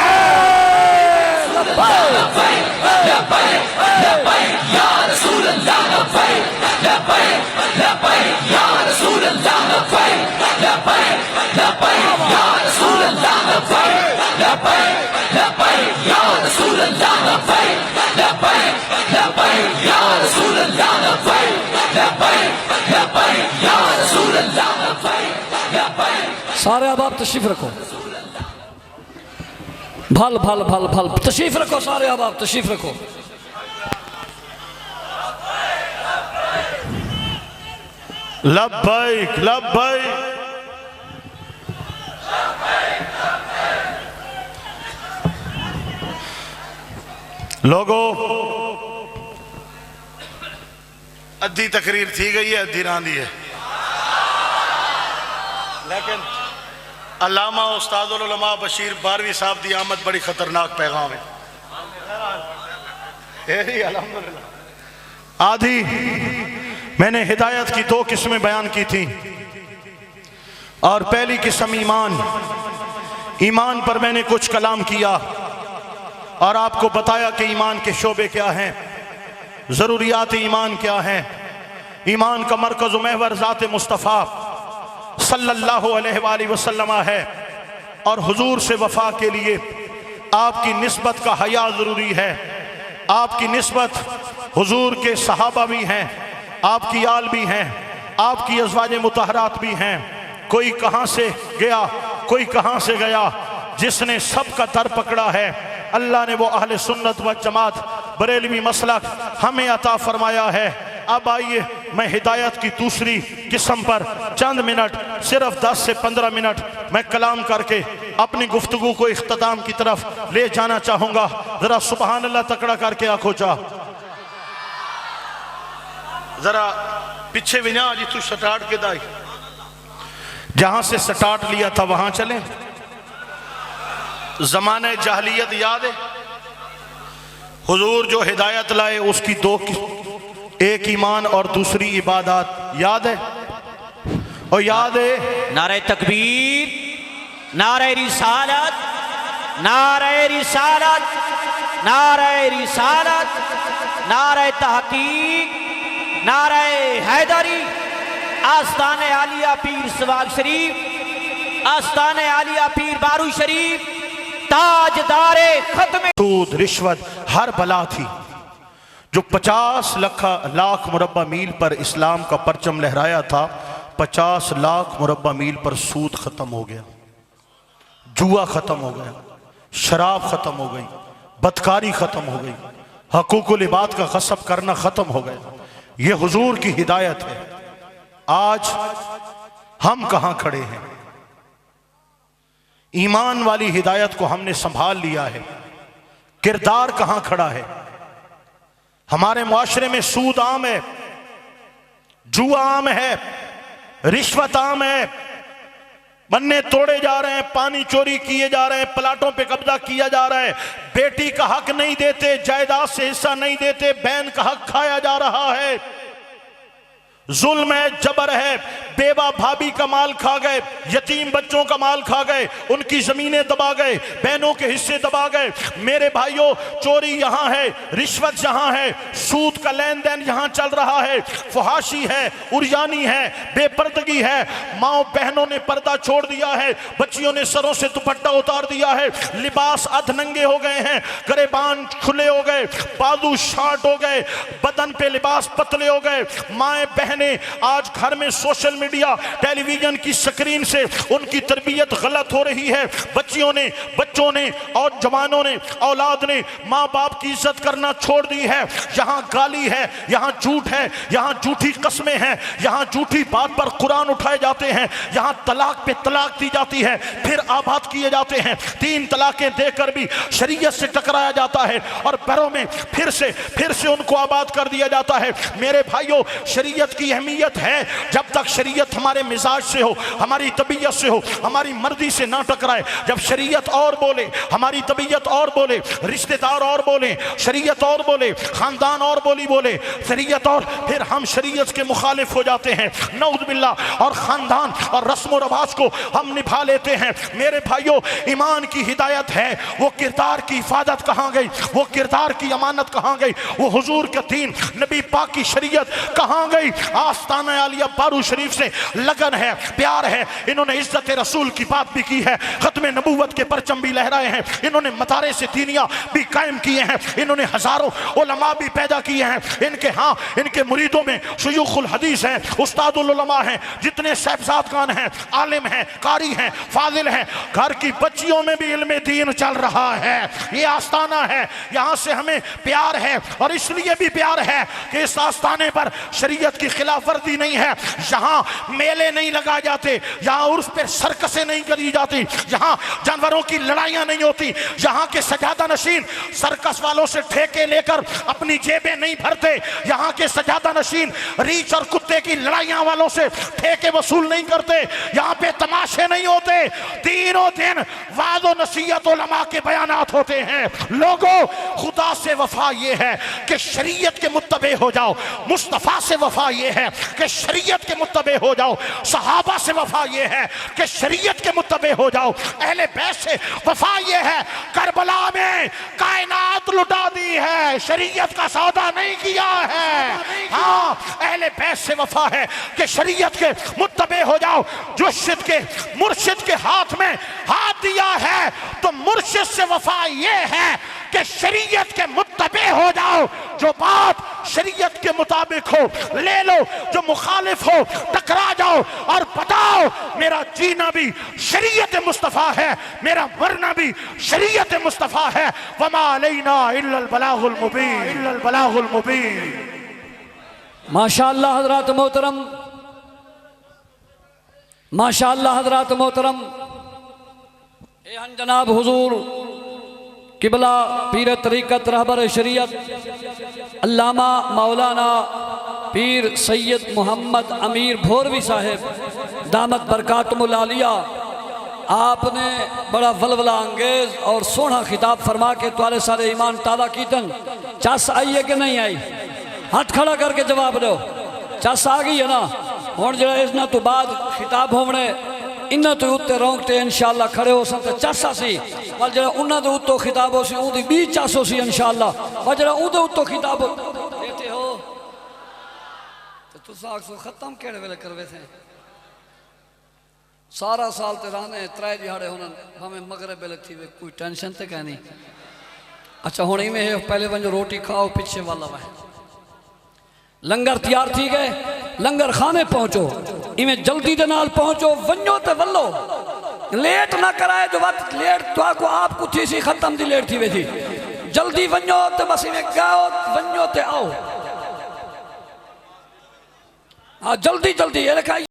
सारे अहबाब तशरीफ रखो, भल भल भल भल तशरीफ रखो, सारे अहबाब तशरीफ रखो। लब्बैक लब्बैक। लोगों, अद्धी तकरीर थी गई है, अद्धी रांदी है, लेकिन अल्लामा उस्तादुल उलमा बशीर बारवी साहब की आमद बड़ी खतरनाक पैगाम है। अल्हम्दुलिल्लाह। आधी मैंने हिदायत की दो किस्में बयान की थी और पहली किस्म ईमान, ईमान पर मैंने कुछ कलाम किया और आपको बताया कि ईमान के शोबे क्या हैं, ज़रूरियात ईमान क्या हैं। ईमान का मरकज़ महवर ज़ात मुस्तफ़ा सल्लल्लाहु अलैहि वसल्लम है और हुजूर से वफा के लिए आपकी निस्बत का हया ज़रूरी है। आपकी निस्बत हुजूर के सहाबा भी हैं, आपकी आल भी हैं, आपकी अज़वाज मुतहरात भी हैं। कोई कहाँ से गया, कोई कहाँ से गया, जिसने सबका दर पकड़ा है अल्लाह ने वो अहले सुन्नत व जमात बरेलवी मसलक हमें अता फरमाया है। अब आइए मैं हिदायत की दूसरी किस्म पर चंद मिनट, सिर्फ 10 से 15 मिनट मैं कलाम करके अपनी गुफ्तगू को इख्तिताम की तरफ ले जाना चाहूँगा। ज़रा सुबहान अल्लाह तकड़ा करके आंखों जा, ज़रा पीछे भी ना जी, तू स्टार्ट के दाई जहाँ से स्टार्ट लिया था वहाँ चलें। ज़माने जहलियत याद है? हुजूर जो हिदायत लाए उसकी दो, एक ईमान और दूसरी इबादत याद है? और याद है नारे तकबीर, नारे रिसालत, नारे रिसालत, नारे रिसालत, नारे तहकीक, नारे हैदरी, आस्ताने आलिया पीर सवाग शरीफ, आस्ताने आलिया पीर बारू शरीफ, ताजदारे खत्म। सूद रिश्वत हर बला थी जो 50 लाख मुरब्बा मील पर इस्लाम का परचम लहराया था, 50 लाख मुरब्बा मील पर सूद खत्म हो गया, जुआ खत्म हो गया, शराब खत्म हो गई, बदकारी खत्म हो गई, हकूकुल इबाद का गस्ब करना खत्म हो गया। ये हुजूर की हिदायत है। आज हम कहां खड़े हैं? ईमान वाली हिदायत को हमने संभाल लिया है, किरदार कहां खड़ा है? हमारे मुआशरे में सूद आम है, जुआ आम है, रिश्वत आम है, बन्ने तोड़े जा रहे हैं, पानी चोरी किए जा रहे हैं, प्लाटों पे कब्जा किया जा रहा है, बेटी का हक नहीं देते, जायदाद से हिस्सा नहीं देते, बहन का हक खाया जा रहा है, जुल्म है, जबर है, बेवा भाभी का माल खा गए, यतीम बच्चों का माल खा गए, उनकी जमीनें दबा गए, बहनों के हिस्से दबा गए। मेरे भाइयों, चोरी यहां है, रिश्वत यहां है, सूद का लेन देन यहां चल रहा है, फहाशी है, उर्यानी है, बेपर्दगी है, माओ बहनों ने पर्दा छोड़ दिया है, बच्चियों ने सरों से दुपट्टा उतार दिया है, लिबास अधनंगे हो गए हैं, गरेबान खुले हो गए, बाजू शार्ट हो गए, बदन पे लिबास पतले हो गए। माए बहने आज घर में सोशल मीडिया, टेलीविजन की स्क्रीन से उनकी तरबियत गलत हो रही है। बच्चों ने और जवानों ने, औलाद ने माँ बाप की इज्जत करना छोड़ दी है। यहाँ गाली है, यहाँ झूठ है, यहाँ झूठी कस्में हैं, यहाँ झूठी बात पर कुरान उठाए जाते हैं, यहाँ तलाक पे तलाक दी जाती है, फिर आबाद किए जाते हैं, 3 तलाकें देकर भी शरीयत से टकराया जाता है और पैरों में फिर से उनको आबाद कर दिया जाता है। मेरे भाइयों, शरीयत की अहमियत है। जब तक शरीयत हमारे मिजाज से हो, हमारी तबीयत से हो, हमारी मर्जी से ना टकराए, जब शरीयत और बोले, हमारी तबीयत और बोले, रिश्तेदार और बोले, शरीयत और बोले, खानदान और बोले शरीयत, और फिर हम शरीयत के मुखालिफ हो जाते हैं, नऊज़ बिल्लाह, और खानदान और रस्म रवाज को हम निभा लेते हैं। मेरे भाइयों, ईमान की हिदायत है, वो किरदार की हिफाजत कहां गई? वो किरदार की अमानत कहां गई? वो हुजूर का दीन, नबी पाक की शरीयत कहां गई? आस्ताना आलिया बारू शरीफ से लगन है, प्यार है। इन्होंने इज्जत रसूल की बात भी की है, खत्म नबूवत के परचम भी लहराए हैं, इन्होंने मतारे से दीनिया भी कायम किए हैं, इन्होंने हजारों उलमा भी पैदा किए हैं। इनके मुरीदों में शुयूखुल हदीस हैं, उस्तादुल उलमा हैं, जितने साहिबजाद खान हैं, आलिम हैं, कारी हैं, फाजिल हैं, घर की बच्चियों में भी इल्म दीन चल रहा है। ये आस्ताना है, यहाँ से हमें प्यार है, और इसलिए भी प्यार है कि इस आस्ताने पर शरीयत की खिलाफ वर्जी नहीं है। यहाँ मेले नहीं लगाए जाते, यहाँ उर्फ पे सर्कसें नहीं करी जाती, यहाँ जानवरों की लड़ाइयाँ नहीं होती, यहाँ के सजादा नशीन सर्कस वालों से ठेके लेकर अपनी जेबें नहीं भरते, यहाँ के सजादा नशीन रीछ और कुत्ते की लड़ाइयाँ वालों से ठेके वसूल नहीं करते, यहाँ पे तमाशे नहीं होते, तीनों दिन वादो नसीहत उलमा के बयानात होते हैं। लोगों, खुदा से वफा ये है कि शरीयत के मुत्तबे हो जाओ, मुस्तफ़ा से वफा ये है कि शरीयत के मुत्तबे हो जाओ, सहाबा से वफा ये है कि शरीयत के मुत्तबे हो जाओ, अहले बैत से वफा ये है, करबला में कायनात लुटा दी है, शरीयत का सौदा नहीं किया है। हाँ, अहले बैत से वफा है कि शरीयत के मुत्तबे हो जाओ। जो मुर्शिद के हाथ में हाथ दिया है, तो मुर्शिद से वफा ये है कि शरीयत के मुत्तबे हो जाओ। जो बात शरीयत के मुताबिक हो ले लो, जो मुखालिफ हो टकरा जाओ, और बताओ मेरा जीना भी शरीयत मुस्तफ़ा है, मेरा मरना भी शरीयत मुस्तफ़ा है। वमा अलैना इल्लल बलागुल मुबीन, इल्लल बलागुल मुबीन। माशाअल्लाह हज़रात मोहतरम, माशाअल्लाह हज़रात मोहतरम, जनाब हुजूर किबला पीर तरीक़त रहबर शरीयत अल्लामा मौलाना पीर सैयद मोहम्मद अमीर भोरवी साहेब दामत बरकातुल आलिया आपने बड़ा वलवला अंगेज और सोना खिताब फरमा के तुम्हारे सारे ईमान ताला कीतन। चस आई है कि नहीं आई? हाथ खड़ा करके जवाब दो। चस आ गई है ना? हुण जो इसना तो बाद खिताब होने इन्हों तो उत्ते रोंगटे इंशाअल्लाह खड़े हो सकते चस सी, पर जो उन्होंने उत्तों खिताब हो सी उनकी भी चस हो सी इंशाअल्लाह, पर जो उहदे उत्तों खिताब देते हो तो तुस आखो खत्म केड़े वेले करवे थे? सारा साल ते रहने त्रै दिहाड़े होने भावें मगरब वेले थी वे कोई टेंशन ते कहनी। अच्छा हुण इवें पहले वंजो रोटी खाओ पिछे वाला वह लंगर तैयार थी गए, लंगर खाने पहुंचो, इवें जल्दी दे नाल पहुंचो, वन्यो ते वल्लो, लेट ना कराए जो वक्त लेट तो को आपको थी सी खत्म दी लेट थी वे थी, जल्दी वन्यो ते बस इवें गाओ वन्यो ते आओ। हाँ जल्दी जल्दी ये लिखा